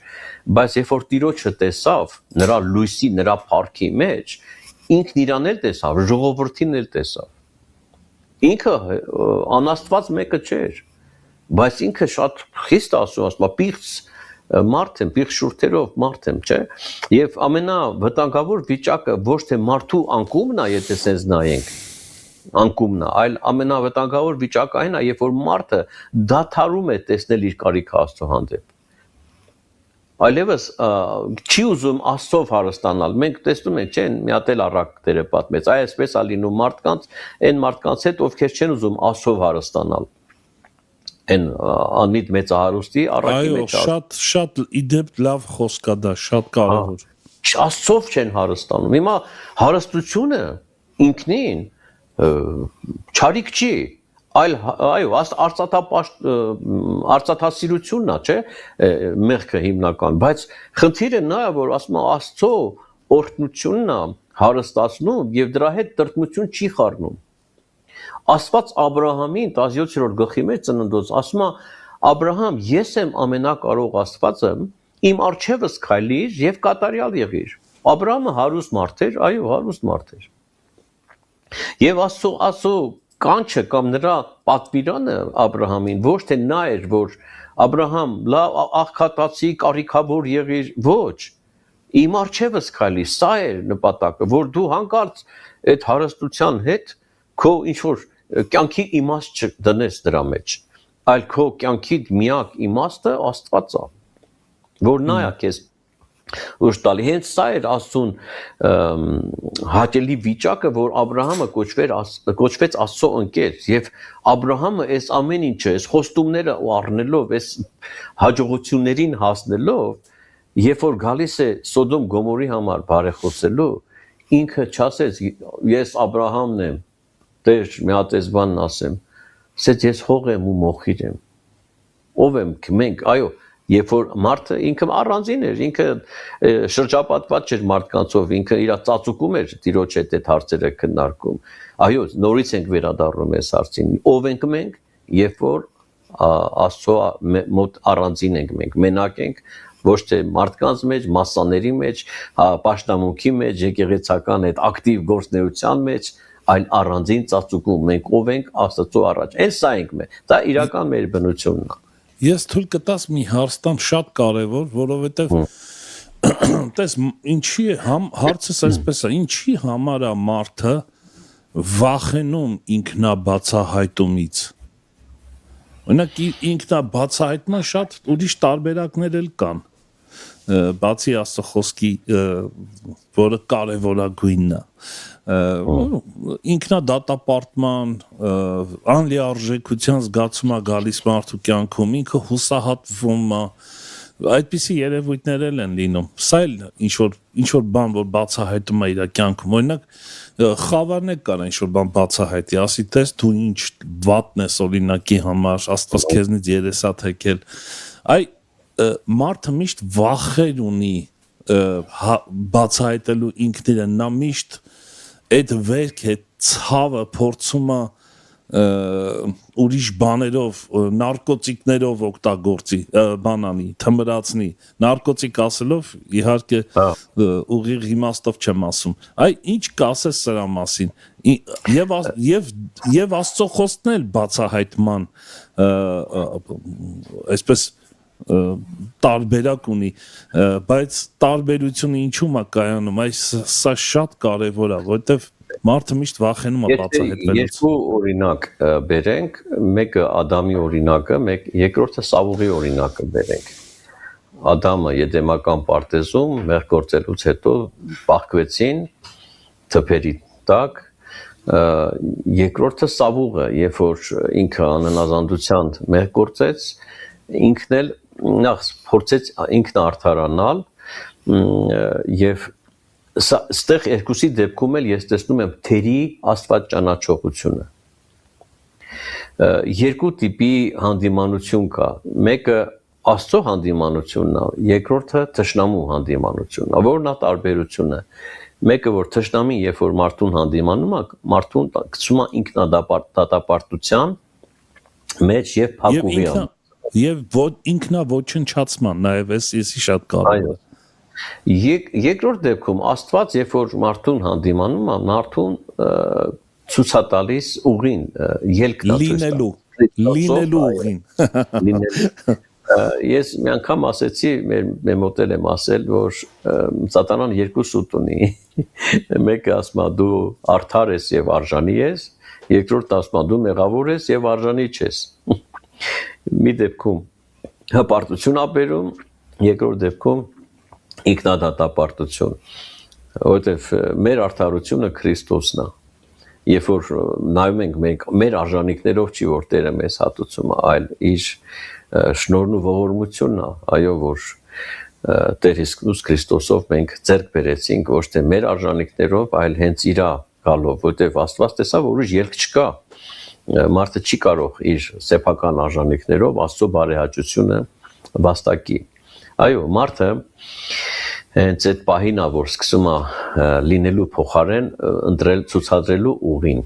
բայց երբ որ Տիրոջը տեսավ, նրա լույսի, նրա փառքի մեջ, ինքն իրան էլ տեսավ, ժողովրդին էլ տեսավ։ Ինքը անաստված մեկը չէր, բայց ինքը շատ խիստ ասում, պիղծ մարդ եմ, պիղծ շուրթերով մարդ եմ, չէ՞։ Եվ ամենավտանգավոր վիճակը ոչ թե մարդու անկումն է, եթե սենց նայենք, անկումն է, այլ ամենավտանգավոր վիճակը այն է, երբ որ մարդը դադարում է տեսնել իր կարիքը Աստծո հանդեպ։ Այլևս չի ուզում Աստծով հարստանալ։ Մենք տեսնում ենք, չէ՞, մի հատ էլ առակ դերը պատմեց, այսպես է լինում մարդկանց, այն մարդկանց հետ, ովքեր չեն ուզում Աստծով հարստանալ։ Այն անմիտ մեծահարուստի առակի մեջ։ Այո, շատ իդեպ լավ խոսք է դա, շատ կարևոր։ Աստծով չեն հարստանում։ Հիմա հարստությունը ինքնին չարիք չի, այլ այո, արծաթասիրությունն է, չէ՞, մեղքը հիմնական, բայց խնդիրը նա է, որ ասում է Աստծո օրհնությունն է հարստացնում եւ դրա հետ տրտմություն չի խառնում։ Աստված Աբրահամին 17-րդ գլխի մեջ ծննդոց ասում է Աբրահամ, ես եմ ամենակարող Աստվածը, իմ առջևս քայլիր եւ կատարյալ եղիր։ Աբրահամը հարուստ մարդ էր, այո, հարուստ մարդ էր։ Եվ Աստծո կանչը կամ նրա պատվիրանը Աբրահամին ոչ թե նա էր, որ Աբրահամ լավ աղքատացի, կարիքավոր եղիր, ոչ։ Իմ առջևս քայլի, սա էր նպատակը, որ դու հանկարծ այդ հարստության հետ քո ինչ որ կյանքի իմաստ չդնես դրա մեջ, այլ քո կյանքի միակ իմաստը Աստված է, որ նա է քեզ ուժ տալի։ Հենց սա էր Աստծուն հաճելի վիճակը, որ Աբրահամը կոչվեց Աստծո ընկեր, եւ Աբրահամը այս ամեն ինչը, այս խոստումները առնելով, այս հաջողություններին հասնելով, երբ որ գալիս է Սոդոմ Գոմորի համար բարեխոսելու, ինքը չասեց ես Աբրահամն եմ, Տեր մի հատ այս բանն ասեմ, ասեց ես հող եմ ու մոխիր եմ, ով եմ մենք, այո, երբ որ մարդը ինքը առանձին էր, ինքը շրջապատված չէր մարդկանցով, ինքը իր ծածուկում էր Տիրոջ հետ այդ հարցերը քննարկում, այո, նորից ենք վերադառնում այս հարցին, ով ենք մենք, երբ որ Աստծո մոտ առանձին ենք մենք, մենակ ենք, ոչ թե մարդկանց մեջ, մասսաների մեջ, պաշտամունքի մեջ, եկեղեցական այդ ակտիվ գործնեության մեջ, այլ առանձին ծածուկում մենք ով ենք Աստծո առաջ։ Այս սա ենք մենք։ Դա իրական մեր բնությունն է։ Ես թույլ կտաս մի հարցամ շատ կարևոր, որովհետև տես ինչի հարցս այսպես է, ինչի համար է մարդը վախենում ինքնաբացահայտումից։ Օրինակ ինքնաբացահայտման շատ ուրիշ տարբերակներ էլ կան։ Բացի Աստծո խոսքի, որը կարևորագույնն է, ինքնադատապարտման, անլիարժեքության զգացում է գալիս մարդու կյանքում, ինքը հուսահատվում է, այդպիսի երևույթներ են լինում։ Սա էլ ինչ որ բան, որ բացահայտում է իր կյանքում, օրինակ խավարներ կան ինչ որ բան բացահայտի, ասի տես դու ինչ վատն ես օրինակի համար, Աստված քեզնից երես է թեքել։ Այ մարդը միշտ վախեր ունի բացահայտելու ինքն իրեն, նա միշտ այդ վերք է ցավը փորձում է ուրիշ բաներով, նարկոտիկներով օգտագործի, բանանի, թմրացնի, նարկոտիկ ասելով իհարկե ուղիղ իմաստով չեմ ասում, այ ինչ կասես սրա մասին, եւ Աստծո խոսքն էլ բացահայտման, այսպես տարբերակ ունի, բայց տարբերությունը ինչու՞մ է կայանում, այս սա շատ կարևոր է, որովհետև Մարդը միշտ վախենում է բացահայտվելուց։ Երկու օրինակ բերենք, մեկը Ադամի օրինակը, երկրորդը Սավուղի օրինակը բերենք։ Ադամը Եդեմական պարտեզում մեղ գործելուց հետո պահկվեցին թփերի տակ, երկրորդը Սավուղը, երբ որ ինքը անհնազանդության մեղ գործեց, ինքն էլ նախ փորձեց ինքն արդարանալ եւ ստեղ երկուսի դեպքում էլ ես տեսնում եմ թերի Աստված ճանաչողությունը։ Երկու տիպի հանդիմանություն կա։ Մեկը Աստծո հանդիմանությունն է, երկրորդը թշնամու հանդիմանությունն է։ Որն է տարբերությունը։ Մեկը որ թշնամին, երբ որ մարդուն հանդիմանում է, մարդուն գցում է ինքնադատապարտության մեջ եւ փակուղի է։ Եվ ինքնա ոչնչացման, նաեւ էսի շատ կարևոր է։ Երկրորդ դեպքում Աստված, երբ որ մարդուն հանդիմանում է, մարդուն ցույց տալիս ուղին, ելքն է լինելու ուղին։ Ես մի անգամ ասեցի, մեր մոդել եմ ասել, որ սատանան երկու սուտ ունի։ Մեկը ասում է դու արդար ես եւ արժանի ես, երկրորդը ասում է դու մեղավոր ես եւ արժանի չես։ Մի դեպքում հպարտություն ա բերում, երկրորդ դեպքում ինքնադատապարտություն, որովհետև մեր արդարությունը Քրիստոսն է։ Երբ որ նայում ենք մենք մեր արժանինքներով չի որ Տերը մեզ հատուցում, այլ իր շնորհն ու ողորմությունն է, այո, որ Տեր Հիսուս Քրիստոսով մենք ձեռք բերեցինք ոչ թե մեր արժանինքներով, այլ հենց իր գալով, որովհետև Աստված տեսավ, որ ուրիշ ելք չկա։ Մարդը չի կարող իր սեփական արժանինքներով Աստծո բարեհաճությունը վաստակի։ Այո, մարդը հենց այդ պահին է, որ սկսում է լինելու փոխարեն ընտրել ցուցադրելու ուղին։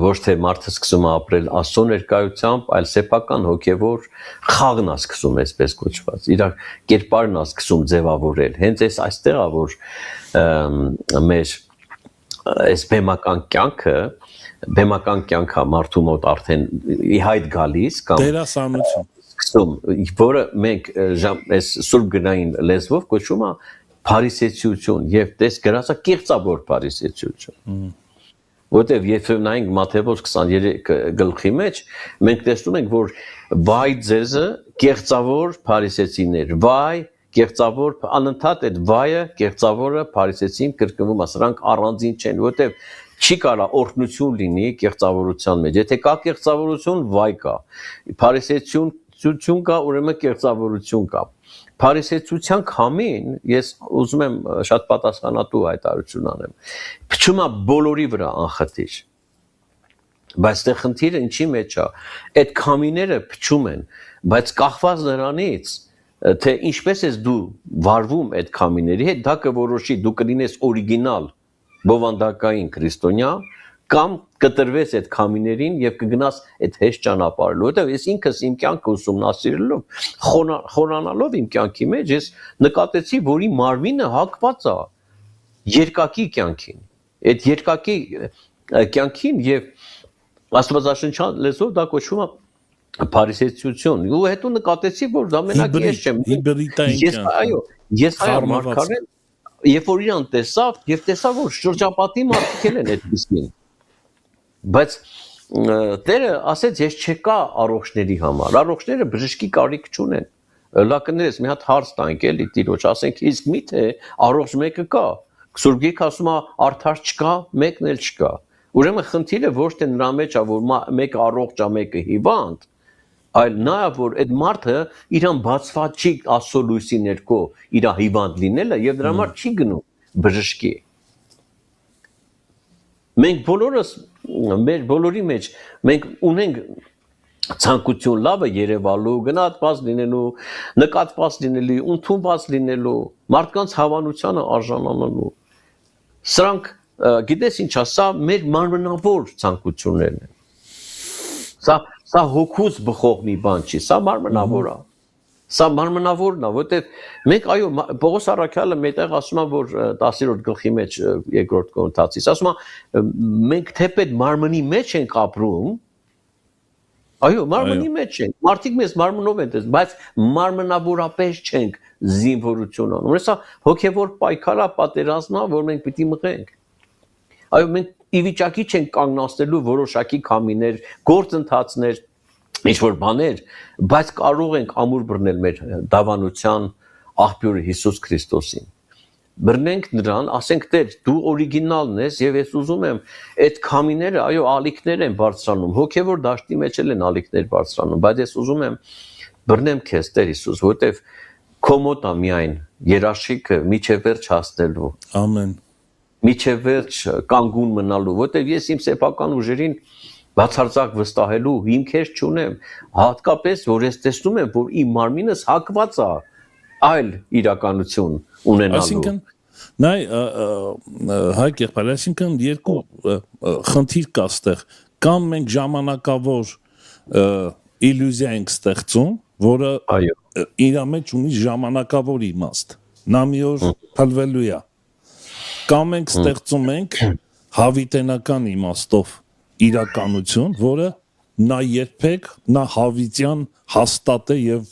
Ոչ թե մարդը սկսում է ապրել Աստծո ներկայությամբ, այլ սեփական հոգևոր խաղն է սկսում, այսպես կոչված։ Իր կերպարն է սկսում ձևավորել։ Հենց այստեղ է, որ մեր այս բեմական կյանքը մարդու մոտ արդեն ի հայտ գալիս կամ դերասանություն սկսում, որը մենք այս սուրբ գնային լեզվով կոչում է փարիսեցիություն եւ տես գրածա կեղծավոր փարիսեցիություն։ Որտեւ եթե նայենք Մատթեոս 23 գլխի մեջ, մենք տեսնում ենք, որ վայ ձեզը կեղծավոր փարիսեցիներ, վայ կեղծավոր անընդհատ այդ վայը կեղծավորը փարիսեցին կրկնվում է, սրանք առանձին չեն, որտեւ չի կարա օրհնություն լինի կեղծավորության մեջ։ Եթե կա կեղծավորություն, վայ կա։ Փարիսեցիություն կա, ուրեմն կեղծավորություն կա։ Փարիսեցության քամին, ես ուզում եմ շատ պատասխանատու հայտարարություն անեմ, փչում է բոլորի վրա անխտիր։ Բայց դե խնդիրը ինչի մեջ է։ Այդ քամիները փչում են, բայց կախված նրանից, թե ինչպես ես դու վարվում այդ քամիների հետ, դա կորոշի դու կլինես օրիգինալ բովանդակային քրիստոնյա կամ կտրվես այդ քամիներին եւ կգնաս այդ հեշտ ճանապարհով, որովհետեւ ես ինքս իմ կյանքը ուսումնասիրելով, խորանալով իմ կյանքի մեջ ես նկատեցի, որ իմ մարմինը հակված է երկակի կյանքին։ Այդ երկակի կյանքին եւ Աստվածաշնչյան լեզվով դա կոչվում է փարիսեցիություն։ Ու հետո նկատեցի, որ դա մենակ ես չեմ։ Ես այո, մարգարեն, երբ որ իրան տեսավ, եւ տեսավ, որ շրջապատի մարդիկ են այդպիսին։ Բայց Տերը ասեց, ես չեկա առողջների համար։ Առողջները բժշկի կարիք չունեն։ Լակներս մի հատ հարց տանք էլի Տիրոջ, ասենք, իսկ միթե առողջ մեկը կա։ Սուրբ Գիրքը ասում է, արդար չկա, մեկն էլ չկա։ Ուրեմն խնդիրը ոչ թե նրա մեջ է, որ մեկը առողջ է, մեկը հիվանդ, այլ նա որ այդ մարդը իրան բացված չի Աստծո լույսի ներքո իր հիվանդ լինելը եւ դրա համար չի գնում բժշկի։ Մենք բոլորս մեր բոլորի մեջ մենք ունենք ցանկություն լավը երևալու, գնահատված լինելու, նկատված լինելու, ընդունված լինելու, մարդկանց հավանությանը արժանանալու։ Սրանք գիտես ինչա, սա մեր մարմնավոր ցանկություններն են։ Սա հոգուց բխող մի բան չի, սա մարմնավոր է։ Սա մարմնավորն է, որտեղ մենք այո Պողոս առաքյալը մետեղ ասում է, որ 10-րդ գլխի մեջ երկրորդ կոնտացից ասում է մենք թեպետ մարմնի մեջ ենք ապրում, այո մարմնի մեջ ենք, մարդիկ մեզ մարմնով են տեսնում, բայց մարմնավորապես չենք զինվորություն անում։ Ուրեմն սա հոգևոր պայքարը պատերազմն է, որ մենք պիտի մղենք։ Այո, մենք ի վիճակի չենք կանգնացնելու որոշակի քամիներ, գործընթացներ, ինչ-որ բաներ, բայց կարող ենք ամուր բռնել մեր դավանության աղբյուրը Հիսուս Քրիստոսին։ Բռնենք նրան, ասենք Տեր, դու օրիգինալն ես եւ ես ուզում եմ այդ քամիները, այո, ալիքներ են բարձրանում, հոգեվոր դաշտի մեջ են ալիքներ բարձրանում, բայց ես ուզում եմ բռնեմ քեզ, Տեր Հիսուս, որտեվ քո մոտ է միայն երաշխիքը միջև վերջ հասնելու։ Ամեն։ Միջև վերջ կանգուն մնալու, որտեվ ես իմ սեփական ուժերին բացարձակ վստահելու հիմքեր չունեմ, հատկապես որ ես տեսնում եմ, որ իմ մարմինս հակված է այլ իրականություն ունենալու։ Այսինքն նայ Հայկ եղբայր, այսինքն երկու խնդիր կա ստեղ, կամ մենք ժամանակավոր իլյուզիա ենք ստեղծում, որը իր մեջ ունի ժամանակավոր իմաստ, նա մի օր փլվելու է, կամ մենք ստեղծում ենք հավիտենական իմաստով իրականություն, որը նա երբեք նա հավիտյան հաստատ է եւ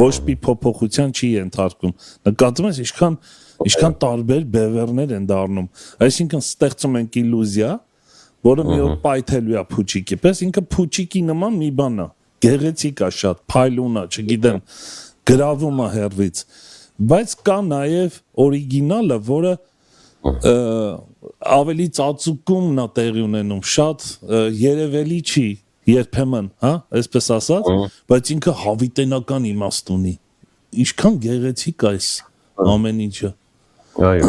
ոչ մի փոփոխության չի ենթարկվում։ Նկատում ես ինչքան տարբեր բևեռներ են դառնում։ Այսինքն ստեղծում ենք իլյուզիա, որը մի օր պայթելու է փուչիկի պես, ինքը փուչիկի նման մի բան է, գեղեցիկ է շատ, փայլուն է, չգիտեմ, գրավում է հեռվից, բայց կա նաև օրիգինալը, որը ավելի ծածուկումն է տեղի ունենում, շատ երևելի չի երբեմն, հա, այսպես ասած, բայց ինքը հավիտենական իմաստ ունի։ Ինչքան գեղեցիկ է այս ամեն ինչը։ Այո։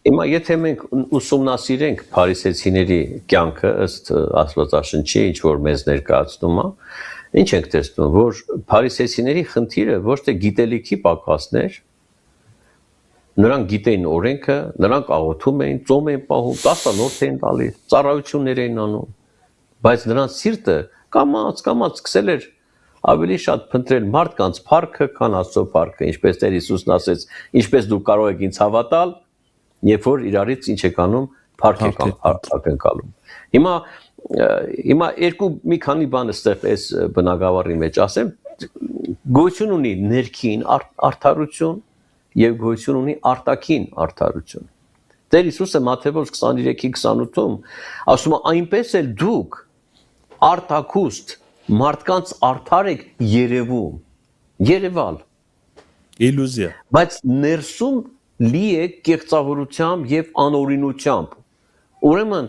Հիմա եթե մենք ուսումնասիրենք փարիսեցիների կյանքը ըստ Աստվածաշնչի, ինչ որ մեզ ներկայացնում է, ինչ ենք տեսնում, որ փարիսեցիների խնդիրը ոչ թե գիտելիքի պակասներ, նրանք գիտեին օրենքը, նրանք աղոթում էին, ծոմ էին պահում, տասանորդ էին տալիս, ծառայություններ էին անում, բայց նրանց սիրտը կամաց սկսել էր ավելի շատ փնտրել մարդկանց փառքը, քան Աստծո փառքը, ինչպես Տեր Հիսուսն ասեց, ինչպես դուք կարող եք ինձ հավատալ, երբ որ իրարից ինչ եք անում, փառք եք ակնկալում։ Հիմա մի քանի բան այստեղ այս բնագավառի մեջ ասեմ, գոյություն ունի ներքին արդարություն եւ գոյություն ունի արտաքին արդարություն։ Տեր Հիսուսը Մատթեոս 23:28-ում ասում է, այնպես էլ դուք արտաքուստ մարդկանց արդար եք երևում, երևալ, իլյուզիա, բայց ներսում լի է կեղծավորությամբ եւ անօրինությամբ։ Ուրեմն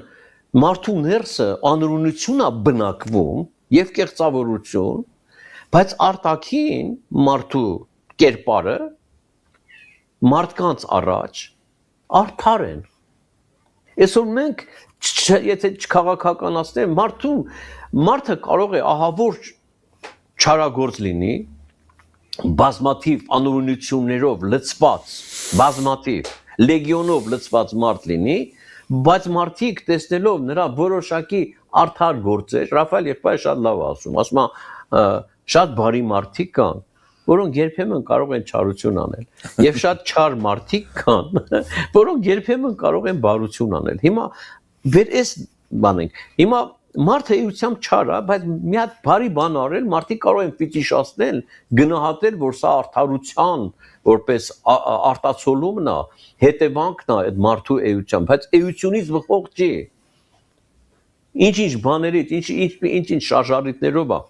մարդու ներսը անօրինություն է բնակվում եւ կեղծավորություն, բայց արտաքին մարդու կերպարը մարդկանց առաջ արդար են։ Այսօր մենք եթե չքաղաքականացնենք, մարդը կարող է ահավոր չարագործ լինի, բազմաթիվ անօրինություններով լցված, բազմաթիվ լեգիոնով լցված մարդ լինի, բայց մարդիկ տեսնելով նրա որոշակի արդար գործեր, Ռաֆայել եղբայրը շատ լավ ասում է, շատ բարի մարդիկ կան, որոնք երբեմն կարող են չարություն անել, եւ շատ չար մարդիկ կան, որոնք երբեմն կարող են բարություն անել։ Հիմա այս բանենք։ Հիմա մարդը էությամբ չար է, բայց մի հատ բարի բան արել, մարդիկ կարող են ֆիտիշացնել, գնահատել, որ սա արդարության որպես արտացոլումն է, հետևանքն է այդ մարդու էության, բայց էությունից բխող չի։ Ինչ բաներից, ինչ շարժառիթներով է։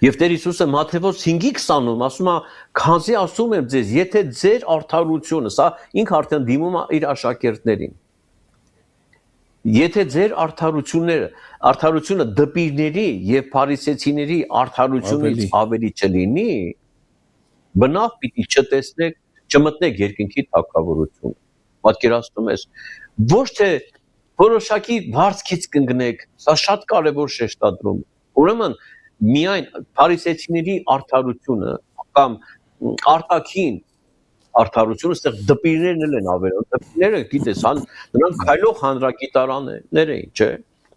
Եվ Տեր Հիսուսը Մատթեոս 5:20-ում ասում է, քանզի ասում եմ ձեզ, եթե ձեր արդարությունը, սա ինքը արդեն դիմում է իր աշակերտներին։ Եթե ձեր արդարությունը դպիրների եւ փարիսեցիների արդարությունից ավելի չլինի, բնավ պիտի չտեսնեք, չմտնեք երկնքի թագավորություն։ Պատկերացնում ես, ոչ թե որոշակի վարձքից կընկնեք, սա շատ կարևոր շեշտադրում։ Ուրեմն միայն փարիսեցիների արդարությունը կամ արտաքին արդարությունը ստեղ դպիրներն են ավերել։ Դպիրները, գիտես, նրանք քայլող հանրագիտարաններ էին, չէ՞։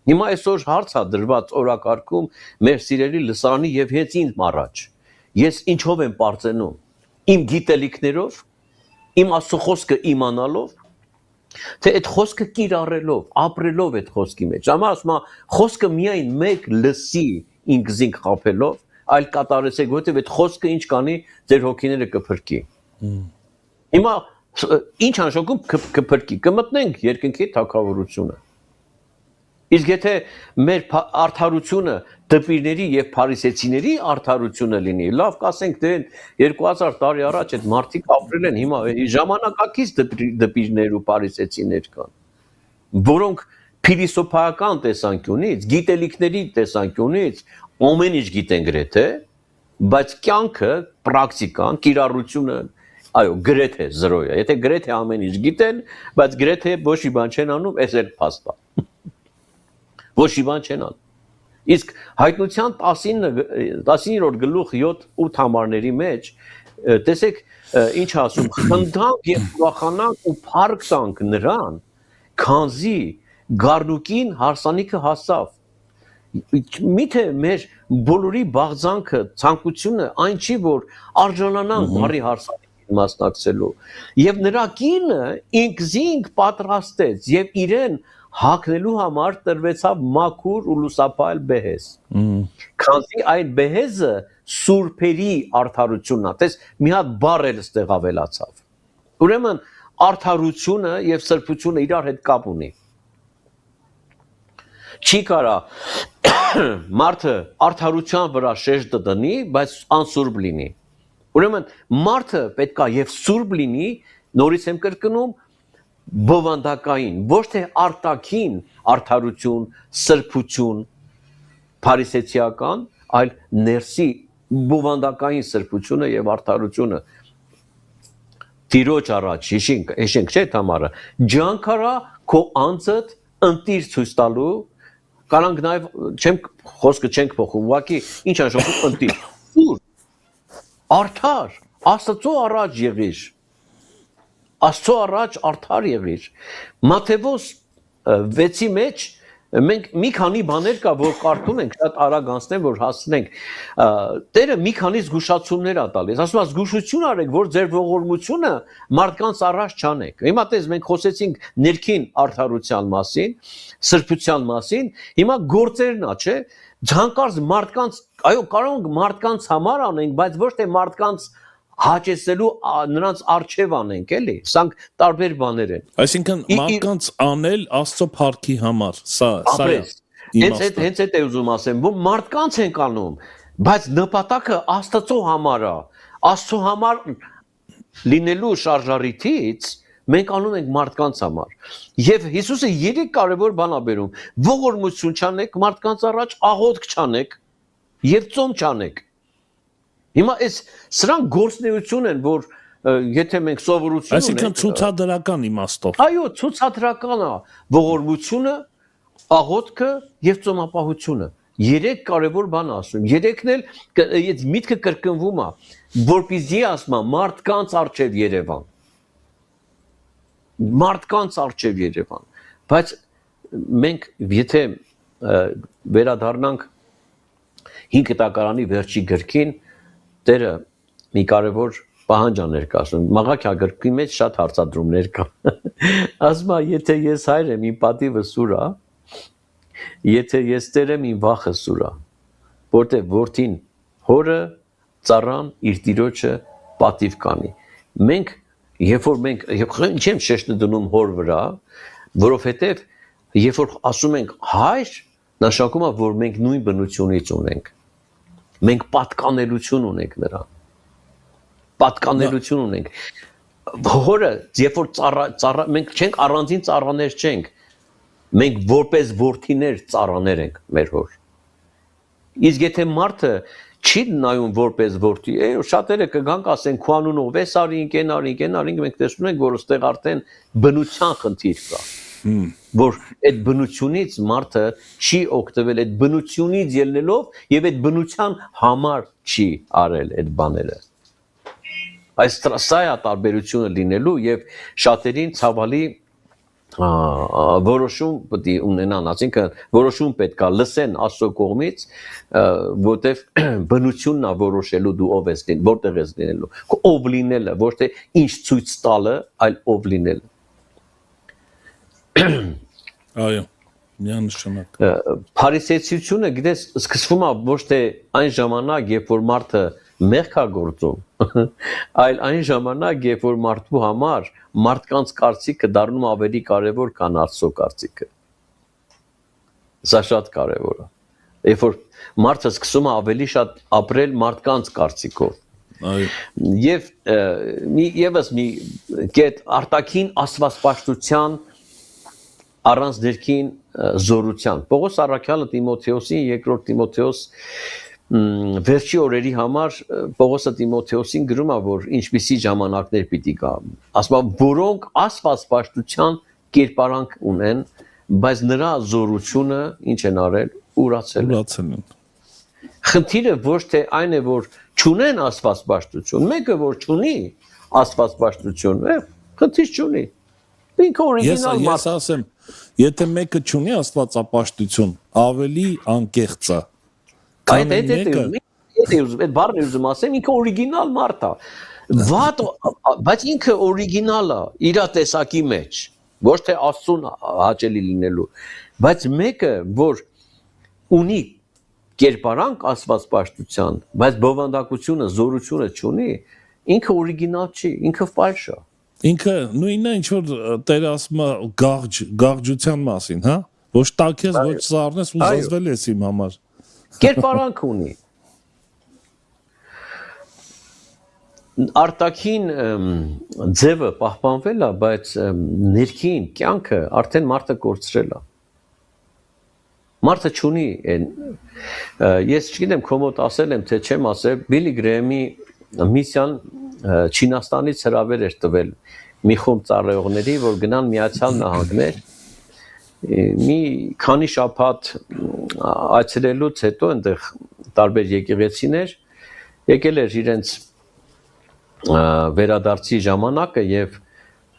Հիմա այսօր հարց է դրված օրակարգում մեր սիրելի լսարանի եւ հենց ինձ առաջ։ Ես ինչով եմ պարծենում։ Իմ գիտելիքներով, իմ Աստծո խոսքը իմանալով, թե այդ խոսքը կիրառելով, ապրելով այդ խոսքի մեջ։ Ամա ասում է, խոսքը միայն մեկ լսի ինքզինք խափելով, այլ կատարեցեք, որովհետեւ այդ խոսքը ինչ կանի, ձեր հոգիները կփրկի։ Հիմա ինչ անշոքում կփրկի, կմտնենք երկնքի թագավորությունը։ Իսկ եթե մեր արդարությունը դպիրների եւ փարիսեցիների արդարությունը լինի, լավ կասենք դե 2000 տարի առաջ այդ մարդիկ ապրել են, հիմա ժամանակակից դպիրներ ու փարիսեցիներ կան, որոնք փիլիսոփայական տեսանկյունից, գիտելիքների տեսանկյունից ամեն ինչ գիտեն գրեթե, բայց կյանքը, պրակտիկան, կիրառությունը այո, գրեթե 0 է։ Եթե գրեթե ամեն ինչ գիտեն, բայց գրեթե ոչ մի բան չեն անում, էս էլ փաստ է։ Ոչ մի բան չեն անում։ Իսկ հայտնության 19-րդ գլուխ 7-8 համարների մեջ տեսեք ինչ ասում, խնդանք եւ ուրախանանք ու փառք տանք նրան, քանզի գառնուկին հարսանիքը հասավ։ Միթե մեր բոլորի բաղձանքը, ցանկությունը այն չի, որ արժանանանք բարի հարսանիքին մասնակցելու։ Եվ նրա կինը ինքզինք պատրաստեց եւ իրեն հագնելու համար տրվեցավ մաքուր ու լուսապայել բեհեզ։ Քանզի այդ բեհեզը սուրբերի արդարությունն է։ Տես մի հատ բառ էլ ստեղ ավելացավ։ Ուրեմն արդարությունը եւ սրբությունը իրար հետ կապ ունի։ Չի կարա մարդը արդարության վրա շեշտը դնի, բայց անսուրբ լինի։ Ուրեմն մարդը պետքա եւ սուրբ լինի, նորից եմ կրկնում, բովանդակային, ոչ թե արտաքին արդարություն, սրբություն, փարիսեցիական, այլ ներսի բովանդակային սրբությունը եւ արդարությունը։ Տիրոջ առաջ հիշենք չէ Թամարը, ջանքարա քո անձդ ընտիր ցույց տալու, կանանք նաեւ չեմ խոսքը չենք փոխում, ուղղակի ինչ անշոփում ընտիր, սուր, արդար, Աստծո առաջ եղիր։ Աստծո առաջ արդար եղիր։ Մատթեոս 6-ի մեջ մենք մի քանի բաներ կա, որ կարդում ենք, շատ արագ անցնենք, որ հասնենք։ Տերը մի քանի զգուշացումներ ա տալիս։ Ասում է զգուշություն արեք, որ ձեր ողորմությունը մարդկանց առաջ չանեք։ Հիմա տես մենք խոսեցինք ներքին արդարության մասին, սրբության մասին, հիմա գործերն ա, չէ՞։ Ցանկարծ մարդկանց, այո, կարող ենք մարդկանց համար անենք, բայց ոչ թե մարդկանց հաճեսելու նրանց արժև անենք, էլի, սրանք տարբեր բաներ են։ Այսինքն մարդկանց անել Աստծո փառքի համար, սա է։ Հենց այդ է ուզում ասեմ, որ մարդկանց ենք անում, բայց նպատակը Աստծո համար է։ Աստծո համար լինելու շարժառիթից մենք անում ենք մարդկանց համար։ Եւ Հիսուսը 3 կարևոր բան ա բերում. ողորմություն չանեք մարդկանց առաջ, աղոթք չանեք եւ ծոմ չանեք։ Հիմա այս սրանք գործնեություն են, որ եթե մենք սովորություն ունենք, այսինքն ցուցադրական իմաստով։ Այո, ցուցադրական է ողորմությունը, աղոթքը եւ ծոմապահությունը։ 3 կարևոր բան ասում։ 3-ն էլ այդ միտքը կրկնվում է, որպեսզի ասма մարդկանց արժև Երևան։ Մարդկանց արժև Երևան։ Բայց մենք եթե վերադառնանք 5 տակարանի վերջի գրքին, Տերը մի կարևոր պահանջ ներկայացնում։ Մաղաքիա մեջ շատ հարցադրումներ կան։ Ասում է, եթե ես հայր եմ, իմ պատիվը սուր է, եթե ես Տեր եմ, իմ վախը սուր է, որտեղ որդին հորը, ծառան իր տիրոջը պատիվ կանի։ Մենք երբ որ մենք չեմ շեշտը դնում հոր վրա, որովհետև երբ որ ասում ենք հայր, նշանակում է, որ մենք նույն բնությունից ունենք։ Մենք պատկանելություն ունենք նրան։ Պատկանելություն ունենք։ Հորը, երբ որ մենք չենք առանձին ծառաներ չենք, մենք որպես որդիներ ծառաներ ենք մեր հոր։ Իսկ եթե մարդը չի նայում որպես որդի, շատերը կգան կասեն քո անունով էս արինք, այն արինք, մենք տեսնում ենք, որ այստեղ արդեն բնության խնդիր կա։ Որ այդ բնությունից մարդը չի օգտվել, այդ բնությունից ելնելով եւ այդ բնության համար չի արել այդ բաները։ Այս սա է տարբերությունը լինելու եւ շատերին ցավալի որոշում պետք է ունենան, ասինքն որոշում պետք է լսեն Աստծո կողմից, որտեվ բնությունն է որոշելու դու ով ես լինել, որտեղ ես լինելու, ով լինելը, ոչ թե ինչ ցույց տալը, այլ ով լինելը։ Այո, միանշանակ։ Փարիսեցիությունը գիտես սկսվում է ոչ թե այն ժամանակ, երբ որ մարդը մեղքագործում, այլ այն ժամանակ, երբ որ մարդու համար մարդկանց կարծիքը դառնում ավելի կարևոր, քան Աստծո կարծիքը։ Սա շատ կարևոր է։ Երբ որ մարդը սկսում է ավելի շատ ապրել մարդկանց կարծիքով, եւ եւս մի կետ արտաքին աստվածպաշտության առանց ներքին զորության։ Պողոս առաքյալը Տիմոթեոսին, երկրորդ Տիմոթեոս վերջի օրերի համար Պողոսը Տիմոթեոսին գրում է, որ ինչպիսի ժամանակներ պիտի գա։ Ասում է, որոնք աստվածպաշտության կերպարանք ունեն, բայց նրա զորությունը ինչ են արել, ուրացել են։ Խնդիրը ոչ թե այն է, որ չունեն աստվածպաշտություն, մեկը որ չունի աստվածպաշտություն, խնդիր չունի։ Ինքը օրիգինալ Ես ասեմ, եթե մեկը չունի աստվածապաշտություն, ավելի անկեղծ է։ Այդ բառն ուզում ասեմ, ինքը օրիգինալ մարդ է։ Բայց ինքը օրիգինալ է իր տեսակի մեջ, ոչ թե Աստծուն հաճելի լինելու, բայց մեկը որ ունի կերպարանք աստվածպաշտության, բայց բովանդակությունը, զորությունը չունի, ինքը օրիգինալ չի, ինքը ֆալշ է։ Ինքը նույնն է, ինչ որ Տերը ասում է գաղջության մասին, հա? Ոչ տաքես, ոչ սառնես ու զազվել ես իմ համար։ Կերպարանք ունի։ Արտաքին ձևը պահպանվել է, բայց ներքին կյանքը արդեն մարդը կորցրել է։ Մարդը չունի այն, ես չգիտեմ կոմոդ ասել եմ, թե չեմ ասել, Բիլի Գրեհեմի միսիան Չինաստանից հրավեր էր տվել մի խումբ ծառայողների, որ գնան Միացյալ Նահանգներ, մի քանի շաբաթ այցելելուց հետո այնտեղ տարբեր եկեղեցիներ, եկել էր իրենց վերադարձի ժամանակը եւ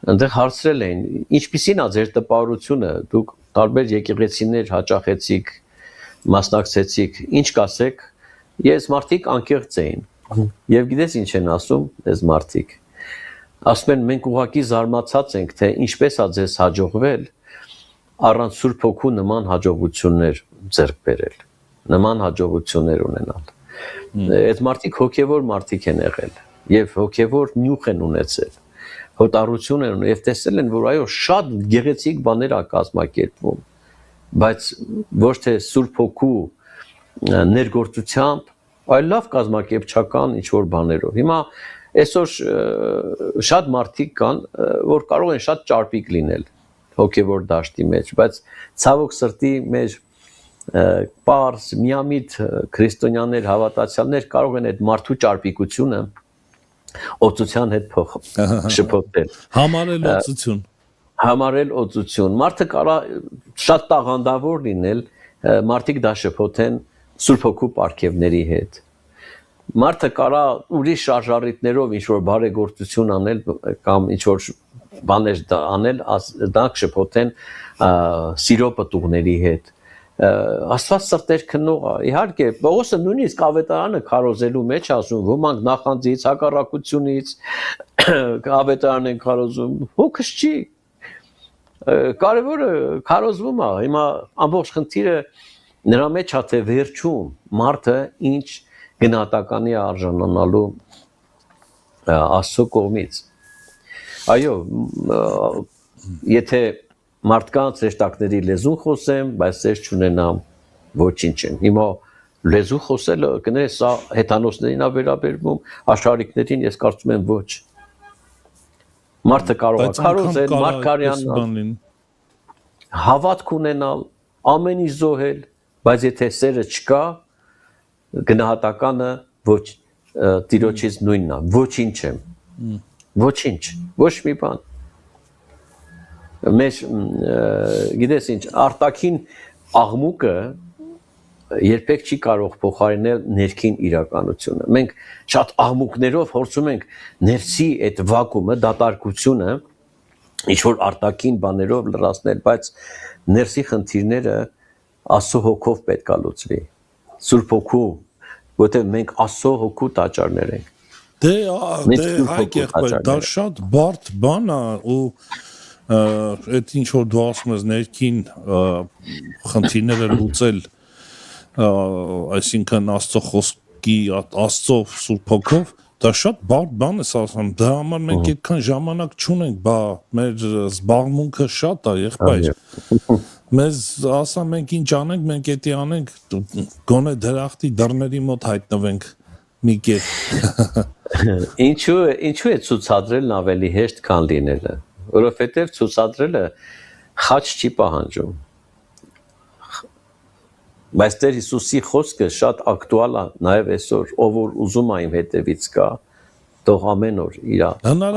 այնտեղ հարցրել էին, ինչպիսին է ձեր տպավորությունը, դուք տարբեր եկեղեցիներ հաճախեցիք, մասնակցեցիք, ինչ կասեք, ես մարդիկ անկեղծ էին, եւ գիտես ինչ են ասում, այս մարդիկ, ասում են մենք ուղղակի զարմացած ենք, թե ինչպես է ձեզ հաջողվել առանց Սուրբ Հոգու նման հաջողություններ ձեռք բերել, նման հաջողություններ ունենալ, այդ մարդիկ հոգեվոր մարդիկ են եղել, եւ հոգեվոր նյութ են ունեցել, հոտառություն են եւ տեսել են, որ այո, շատ գեղեցիկ բաներ ա կազմակերպվում, բայց ոչ թե Սուրբ Հոգու ներգործությամբ, այլ լավ կազմակերպչական ինչ որ բաներով։ Հիմա այսօր շատ մարդիկ կան, որ կարող են շատ ճարպիկ լինել հոգեվոր դաշտի մեջ, բայց ցավոք սրտի մեր պարզ, միամիտ քրիստոնյաներ, հավատացյալներ կարող են այդ մարդու ճարպիկությունը օծության հետ շփոթել։ Համարել օծություն։ Մարդը կարող շատ տաղանդավոր լինել, մարդիկ դա շփոթեն Սուրբ Հոգու պարգևների հետ։ Մարդը կարող ուրիշ շարժառիթներով ինչ որ բարեգործություն անել կամ ինչ որ բաներ անել, դա շփոթեն սիրո պտուղների հետ։ Աստված սրտեր քնող է։ Իհարկե, Պողոսը նույնիսկ ավետարանը քարոզելու մեջ ասում, ոմանք նախանձից, հակառակությունից ավետարան են քարոզում, հոգս չի։ Կարևորը քարոզվում է։ Հիմա ամբողջ խնդիրը նրա մեջ է, թե վերջում մարդը ինչ գնահատականի արժանանալու Աստծո կողմից։ Այո, եթե մարդկանց հեշտակների լեզուն խոսեմ, բայց ծեր չունենամ, ոչինչ եմ։ Հիմա լեզու խոսելը կներես սա հեթանոսներին է վերաբերվում, աշխարհիկներին ես կարծում եմ ոչ։ Մարդը կարող է քարոզել, մարգարյանալ, հավատք ունենալ, ամեն ինչ զոհել, բայց եթե սերը չկա, գնահատականը ոչ Տիրոջից նույնն է, ոչինչ եմ։ Ոչինչ, ոչ մի բան։ Մեր գիտես ինչ, արտաքին աղմուկը երբեք չի կարող փոխարինել ներքին իրականությունը։ Մենք շատ աղմուկներով փորձում ենք ներսի այդ վակուումը, դատարկությունը ինչ որ արտաքին բաներով լրացնել, բայց ներսի խնդիրները Աստծո հոգով պետք է լուծվի։ Սուրբ Հոգու, որտեղ մենք Աստծո հոգու տաճարներ ենք։ Դե հայկեր, դա շատ բարդ բան է ու այդ ինչ որ դու ասում ես ներքին խնդիրները լուծել, այսինքն Աստծո ուղղակի Աստծո Սուրբ Հոգով, դա շատ բարդ բան է ասում։ Դա համար մենք այդքան ժամանակ չունենք, բա մեր զբաղմունքը շատ է, եղբայր։ Մեզ ասա մենք ինչ անենք, մենք էդի անենք, գոնե դրախտի դռների մոտ հայտնվենք մի կերպ։ Ինչու է ցուցադրելն ավելի հեշտ, քան լինելը, որովհետև ցուցադրելը խաչ չի պահանջում։ Բայց Տեր Հիսուսի խոսքը շատ ակտուալ է նաև այսօր, ով որ ուզում է իմ հետևից գա, թող ամեն օր իր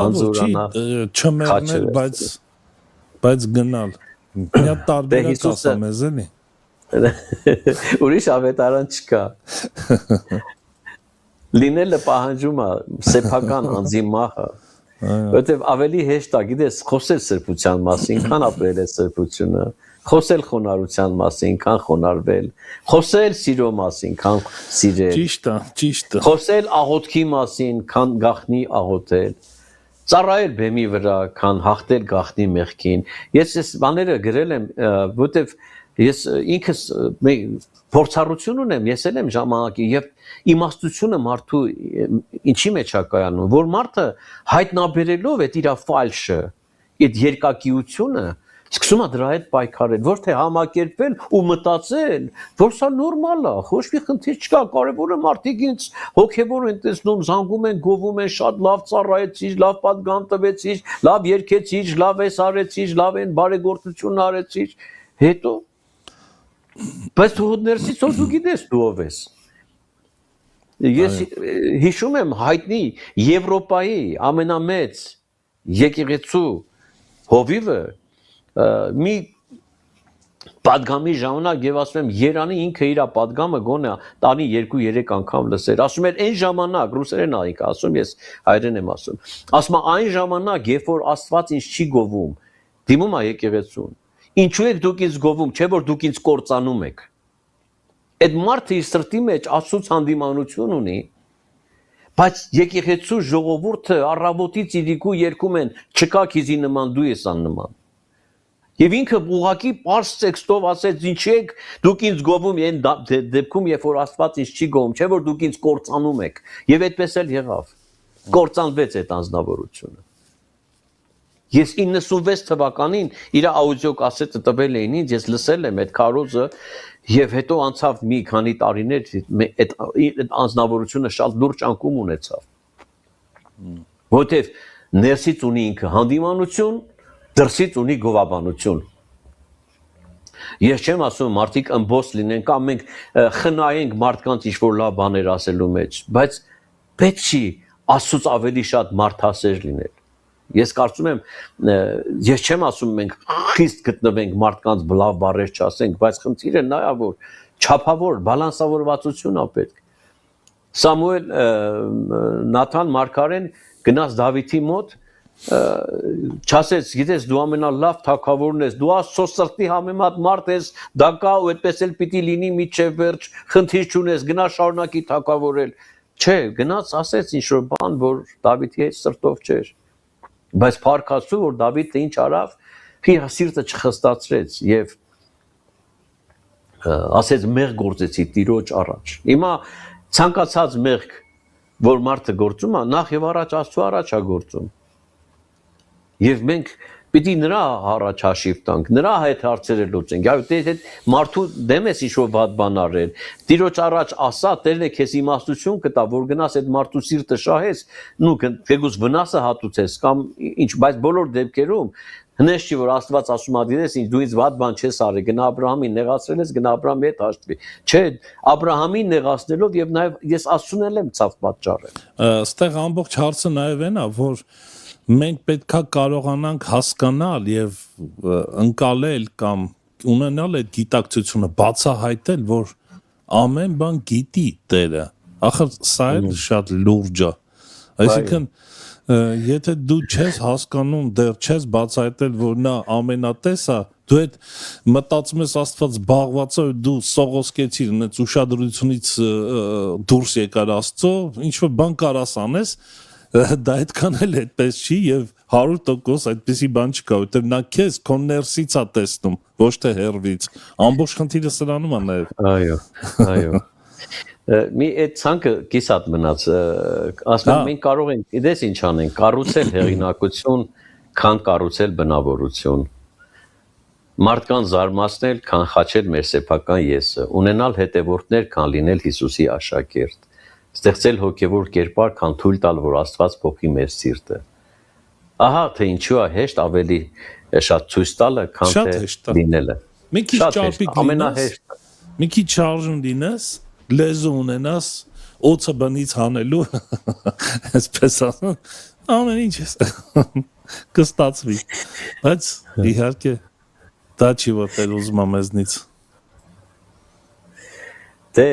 անձորանա չմեռնել, բայց գնալ։ Մի հատ տարբերակ ասեմ ես էլի։ Ուրիշ ավետարան չկա։ Լինելը պահանջում է սեփական անձի մահը, որովհետև ավելի հեշտ է, գիտես, խոսել սրբության մասին, քան ապրել է սրբությունը։ Խոսել խոնարհության մասին, քան խոնարհվել, խոսել սիրո մասին, քան սիրել։ Ճիշտ է։ Խոսել աղոթքի մասին, քան գաղտնի աղոթել։ Ծառայել բեմի վրա, քան հաղթել գաղտնի մեղքին։ Ես այս բաները գրել եմ, որովհետև ես ինքս փորձառություն ունեմ, ես էլ եմ ժամանակի եւ իմաստությունը մարդու ինչի մեջ է կայանում, որ մարդը հայտնաբերելով այդ իր ֆալշը, այդ երկակիությունը սկսում է դրա հետ պայքարել, որ թե համակերպվել ու մտածել, որ սա նորմալ է, ոչ մի խնդիր չկա, կարևորը մարդիկ ինձ հոգևոր են տեսնում, զանգում են, գովում են, շատ լավ ծառայեցիր, լավ պատգամ տվեցիր, լավ երգեցիր, լավ էս արեցիր, լավ են բարեգործություն արեցիր, հետո բայց դու ներսից դու գիտես դու ով ես։ Ես հիշում եմ հայտնի Եվրոպայի ամենամեծ եկեղեցու հովիվը մի պատգամի ժամանակ եւ ասում եմ Երանի ինքը իր պատգամը գոնե տանի 2-3 անգամ լսեր, ասում էր այն ժամանակ ռուսերեն ա ինքը ասում, ես հայերեն եմ ասում այն ժամանակ երբ որ Աստված ինձ չի գովում, դիմում է եկեղեցուն, ինչու եք դուք ինձ գովում, չէ որ դուք ինձ կործանում եք։ Այդ մարդը իր սրտի մեջ Աստծուց հանդիմանություն ունի, բայց եկեղեցու ժողովուրդը առավոտից իրիկու երգում են չկա քիզի նման դու ես աննման։ Եվ ինքը ուղղակի պարզ տեքստով ասեց ինչի եք դուք ինձ գովում այն դեպքում երբ որ Աստված ինձ չի գովում, չէ որ դուք ինձ կործանում եք։ Եվ այդպես էլ եղավ։ Կործանվեց այդ անձնավորությունը։ Ես 96 թվականին իր աուդիո կասետը տվել էին ինձ, ես լսել եմ այդ քարոզը եւ հետո անցավ մի քանի տարիներ այդ անձնավորությունը շատ լուրջ անկում ունեցավ։ Որտեւ ներսից ունի ինքը հանդիմանություն, դրսից ունի գովաբանություն։ Ես չեմ ասում մարդիկ ըմբոս լինեն կամ մենք խնայենք մարդկանց ինչ-որ լավ բաներ ասելու մեջ, բայց պետք չի Աստծուց ավելի շատ մարդասեր լինել։ Ես կարծում եմ, ես չեմ ասում մենք խիստ գտնվենք մարդկանց լավ բառեր չասենք, բայց խնդիրը նա է, որ չափավոր, բալանսավորվածություն է պետք։ Սամուել Նաթան Մարգարեն գնաց Դավիթի մոտ, չասեց, գիտես, դու ամենալավ թագավորն ես, դու Աստծո սրտի համեմատ մարդ ես, դա կա ու այդպես էլ պիտի լինի մինչև վերջ, խնդիր չունես, գնա շարունակի թագավորել։ Չէ, գնաց ասեց ինչ-որ բան, որ Դավիթի հետ սրտով չէր։ Բայց փառքացու, որ Դավիթը ինչ արավ, իր սիրտը չխստացրեց եւ ասեց մեղ գործեցի Տիրոջ առաջ։ Հիմա ցանկացած մեղք, որ մարդը գործում է, նախ եւ առաջ Աստծո առաջ է գործում։ Եվ մենք պիտի նրա առաջ հաշիվ տանք, նրա հետ հարցերը լուծենք։ Այդ մարդու դեմ ես ինչ-որ վատ բան արել։ Տիրոջ առաջ ասա, Տերն է քեզ իմաստություն կտա, որ գնաս այդ մարդու սիրտը շահես, նու քեզ վնասը հատուցես կամ ինչ, բայց բոլոր դեպքերում հնես չի որ Աստված ասում է դիտես ինչ դու ինձ վատ բան չես արել, գնա Աբրահամին նեղացրել ես, գնա Աբրահամի հետ հաշտվի։ Չէ, Աբրահամին նեղացնելով եւ նաեւ ես Աստծուն եմ ցավ պատճառել։ Այստեղ ամբողջ հարցը նաեւ այն է, որ մենք պետքա կարողանանք հասկանալ եւ ընկալել կամ ունենալ այդ գիտակցությունը, բացահայտել, որ ամեն բան գիտի Տերը։ Ախր սա էլ շատ լուրջ է։ Այսինքն եթե դու չես հասկանում, դեռ չես բացահայտել, որ նա ամենատես է, դու այդ մտածում ես Աստված զբաղված է, դու սողոսկեցիր, նենց ուշադրությունից դուրս եկար Աստծո, ինչ որ բան կարաս անես, դա այդքան էլ այդպես չի եւ 100% այդպեսի բան չկա, որտեղ նա քեզ քո ներսից է տեսնում, ոչ թե հեռվից։ Ամբողջ խնդիրը սրանում է նաեւ։ Այո։ մի այդ ցանկը կիսատ մնաց ասում եմ մենք կարող ենք իդես ինչ անենք կառուցել հեղինակություն քան կառուցել բնավորություն մարդկան զարմացնել քան խաչել մեր սեփական եսը ունենալ հետևորդներ քան լինել Հիսուսի աշակերտ ստեղծել հոգևոր կերպար քան թույլ տալ որ Աստված փոխի մեր սիրտը ահա թե ինչու է հեշտ ավելի շատ ցույց տալը քան թե լինելը մի քիչ ճարպիկ ամենահեշտ մի քիչ շարժուն լինես լեզու ունենաս օծը բնից հանելու այսպես ասած ամեն ինչ կստացվի բայց իհարկե դա չի որ տեր ուզում մեզնից դե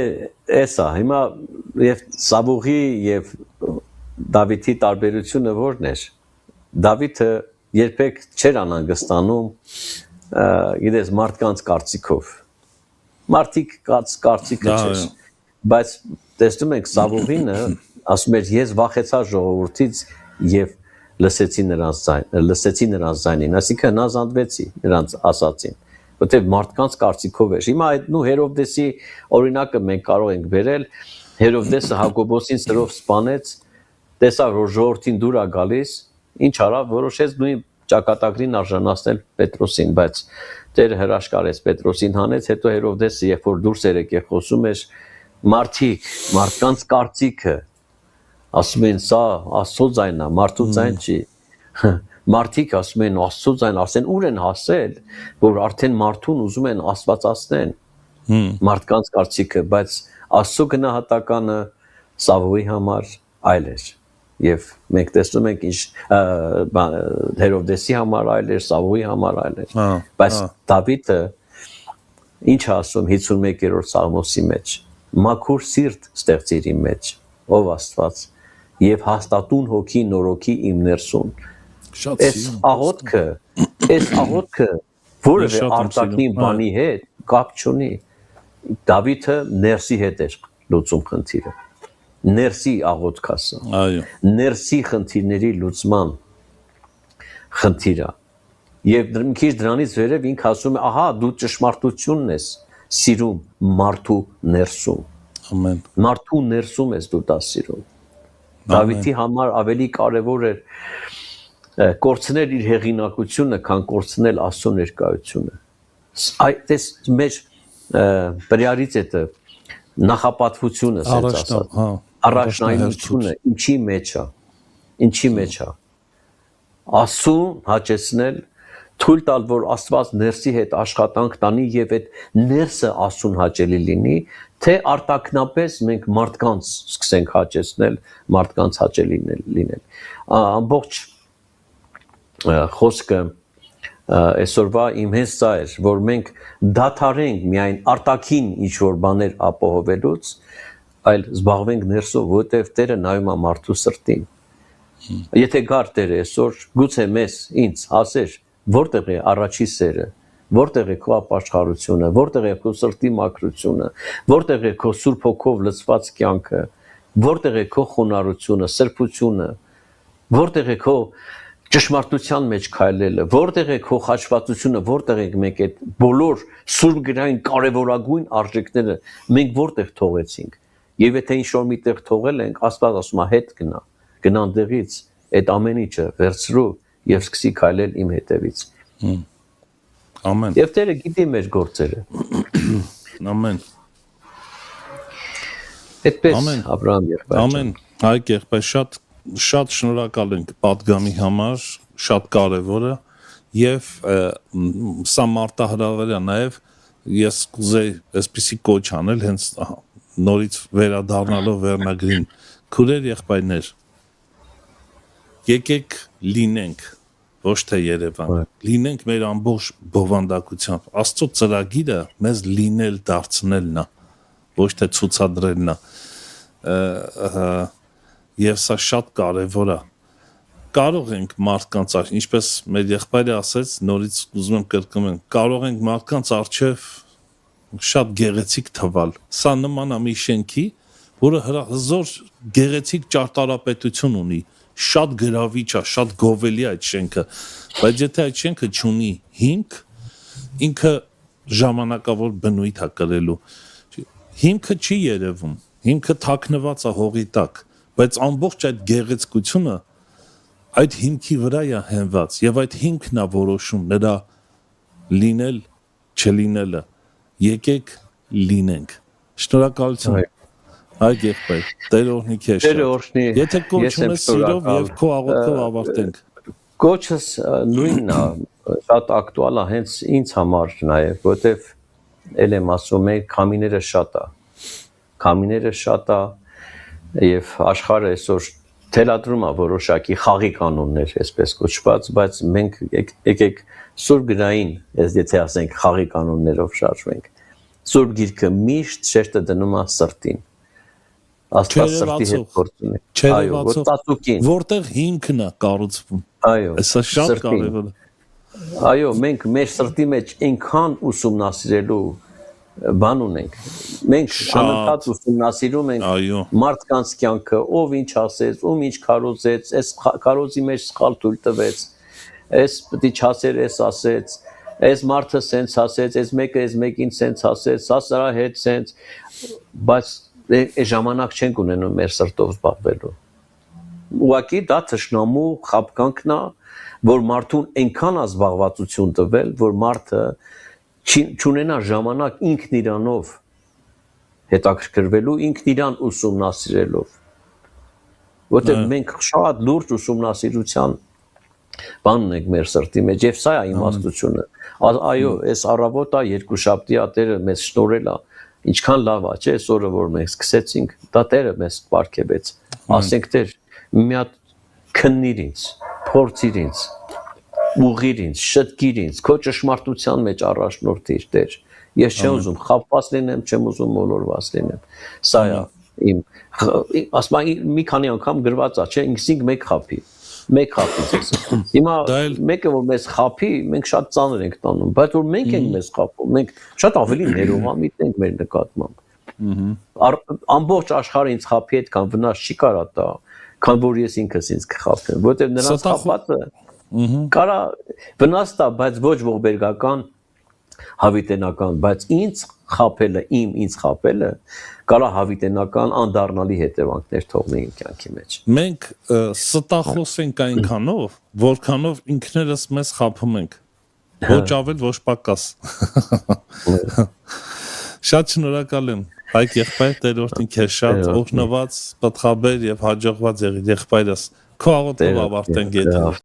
էսա հիմա եւ Սավուղի եւ Դավիթի տարբերությունը որն էր Դավիթը երբեք չէր անհանգստանում գիտես մարդկանց կարծիքով մարդիկ կարծիքը չէր բայց տեսնում ենք Սավուղինը ասում էր ես վախեցա ժողովրդից եւ լսեցի նրանց ձայնին այսինքն հնազանդվեցի նրանց ասածին որտեղ մարդկանց կարծիքով էր հիմա այդ նու Հերովդեսի օրինակը մենք կարող ենք վերել Հերովդեսը Հակոբոսին սրով սպանեց տեսավ որ ժողովրդին դուր է գալիս ինչ արավ որոշեց նույն ճակատագրին արժանացնել Պետրոսին բայց Տերը հրաշքարեց Պետրոսին հանեց հետո Հերովդեսը երբ որ դուրս էր եկել խոսում էր մարդկանց կարծիքը ասում են սա Աստծո ձայնն է մարդու ձայն չի մարդիկ ասում են Աստծո ձայն ասեն ուր են հասել որ արդեն մարդուն ուզում են աստվածացնեն մարդկանց կարծիքը բայց Աստծո գնահատականը Սավուղի համար այլ էր եւ մենք տեսնում ենք ինչ Հերովդեսի համար այլ էր Սավուղի համար այլ էր բայց Դավիթը ինչ ասում 51-րդ Սաղմոսի մեջ մաքուր սիրտ ստեղծիր իմ մեջ ով Աստված եւ հաստատուն հոգի նորոգի իմ ներսում այս աղոթքը որևէ արտաքին բանի հետ կապ չունի Դավիթը ներսի հետ էր լուծում խնդիրը ներսի աղոթք ասա այո ներսի խնդիրների լուծման խնդիրը եւ մի քիչ դրանից վերև ինքը ասում է ահա դու ճշմարտությունն ես սիրում մարդու ներսում ամեն մարդու ներսում ես դու դա սիրում Դավիթի համար ավելի կարևոր էր կորցնել իր հեղինակությունը քան կորցնել Աստծո ներկայությունը այս մեջ բրյարից է նախապատվությունը ասած առաջնայնությունը ինչի մեջ է Աստծուն հաճեցնել թույլ տալ որ Աստված ներսի հետ աշխատանք տանի եւ այդ ներսը Աստծուն հաճելի լինի թե արտաքնապես մենք մարդկանց սկսենք հաճեցնել մարդկանց հաճելի լինել ամբողջ խոսքը այսօրվա իմ հենց սա էր որ մենք դադարենք միայն արտաքին ինչ որ բաներ ապահովելուց այլ զբաղվենք ներսով որտեղ Տերը նայում է մարդու սրտին եթե գար Տերը այսօր գուցե մեզ ինձ ասեր որտեղ է առաջի սերը որտեղ է քո ապաշխարությունը որտեղ է քո սրտի մաքրությունը որտեղ է քո Սուրբ Հոգով լցված կյանքը որտեղ է քո խոնարհությունը սրբությունը որտեղ է քո ճշմարտության մեջ քայլելը որտեղ է քո խաչվածությունը որտեղ եք մենք այդ բոլոր սուրբ գրային կարևորագույն արժեքները մենք որտեղ թողեցինք եւ եթե ինչ որ միտեղ թողել ենք Աստված ասում է հետ գնան դեղից այդ ամեն ինչը վերցրու եւ սկսի քայլել իմ հետևից ամեն եւ Տերը գիտի մեր գործերը ամեն այդպես Աբրահամ եղբայր ամեն Հայկ եղբայր շատ շնորհակալ ենք պատգամի համար շատ կարևոր է եւ սա մարտահրավեր է նաեւ ես կուզեի այսպիսի կոչ անել հենց նորից վերադառնալով վերնագրին քուրեր եղբայրներ եկեք լինենք ոչ թե Երևան լինենք մեր ամբողջ բովանդակությամբ Աստծո ծրագիրը մեզ լինել դարձնելն է ոչ թե ցուցադրելն է եւ սա շատ կարեւոր է կարող ենք մարդկանց ինչպես մեր եղբայրը ասեց նորից ուզում եմ կրկնել կարող ենք մարդկանց արչեւ շատ գեղեցիկ թվալ սա նման է մի շենքի որը հզոր գեղեցիկ ճարտարապետություն ունի շատ գրավիչ է շատ գովելի է այդ շենքը բայց եթե այդ շենքը չունի հիմք ինքը ժամանակավոր բնույթ է կրելու հիմքը չի երևում հիմքը թաքնված է հողի տակ, բայց ամբողջ այդ գեղեցկությունը այդ հիմքի վրա է հենված եւ այդ հիմքն է որոշում նրա լինել չլինելը։ Եկեք լինենք։ Շնորհակալություն։ Այ եղբայր, Տեր օրհնի քեզ։ Տեր օրհնի։ Եթե կոչում ես սիրով եւ քո աղոթքով ավարտենք։ Կոչս նույնն է, շատ ակտուալ է հենց ինձ համար նաեւ, որտեվ ել եմ ասում եք քամիները շատ է եւ աշխարհը այսօր թելադրում է որոշակի խաղի կանոններ, այսպես կոչված, բայց մենք եկեք սուրբ գրային, եթե ասենք խաղի կանոններով շարժվենք, սուրբ գիրքը միշտ շեշտը դնում է սրտին, Աստված սրտի հետ գործ ունի, այո, որ ծածուկին, որտեղ հիմքն է կառուցվում, այո, սա շատ կարևոր է, այո, մենք մեր սրտի մեջ այնքան ուսումնասիրելու բան ունենք, մենք անընդհատ ուսումնասիրում ենք մարդկանց կյանքը, ով ինչ ասեց, ում ինչ քարոզեց, այս քարոզի մեջ սխալ թույլ տվեց, այս պետք է չասեր, այս ասեց, այս մարդը սենց ասեց, այս մեկը այս մեկին սենց ասեց, սա սրա հետ սենց, բայց այս ժամանակ չենք ունենում մեր սրտով զբաղվելու։ Ուղղակի դա թշնամու խաբկանքն է, որ մարդուն այնքան է զբաղվածություն տվել, որ մարդը չունենա ժամանակ ինքն իրանով հետաքրքրվելու, ինքն իրան ուսումնասիրելով, որտեղ մենք շատ լուրջ ուսումնասիրության բան ունենք մեր սրտի մեջ, եւ սա է իմաստությունը, այո, այս առավոտը երկուշաբթի Տերը մեզ շնորհել է, ինչքան լավ է, չէ, այս օրը որ մենք սկսեցինք, դա Տերը մեզ պարգևեց, ասենք Տեր, մի հատ քննիր ինձ, փորձիր ինձ, ուղղիր ինձ, շտկիր ինձ, քո ճշմարտության մեջ առաջնորդիր Տեր։ Ես չեմ ուզում խաբված լինեմ, չեմ ուզում մոլորված լինեմ։ Սա է իմ, ասում եմ մի քանի անգամ գրված է, չէ, ինքսինք մեկ խափի ձեզ։ Հիմա մեկը որ մեզ խափի, մենք շատ ծանր ենք տանում, բայց որ մենք ենք մեզ խափում, մենք շատ ավելի ներողամիտ ենք մեր նկատմամբ։ Ամբողջ աշխարհը ինձ խափի այդքան վնաս չի կարա տա, քան որ ես ինքս ինձ կխափեմ, որտեղ նրանց խափածը կարա վնաս տա, բայց ոչ ողբերգական, հավիտենական, բայց ինձ խափելը կարա հավիտենական անդառնալի հետևանքներ թողնի իմ կյանքի մեջ։ Մենք ստախոս ենք այնքանով, որքանով ինքներս մեզ խափում ենք։ Ոչ ավել, ոչ պակաս։ Շատ շնորհակալ եմ։ Հայկ եղբայր, Տեր օրհնի քեզ շատ, օրհնված, պատխաբեր եւ հաջողված եղիր եղբայրս։ Քո աղոթքով ավարտենք եթե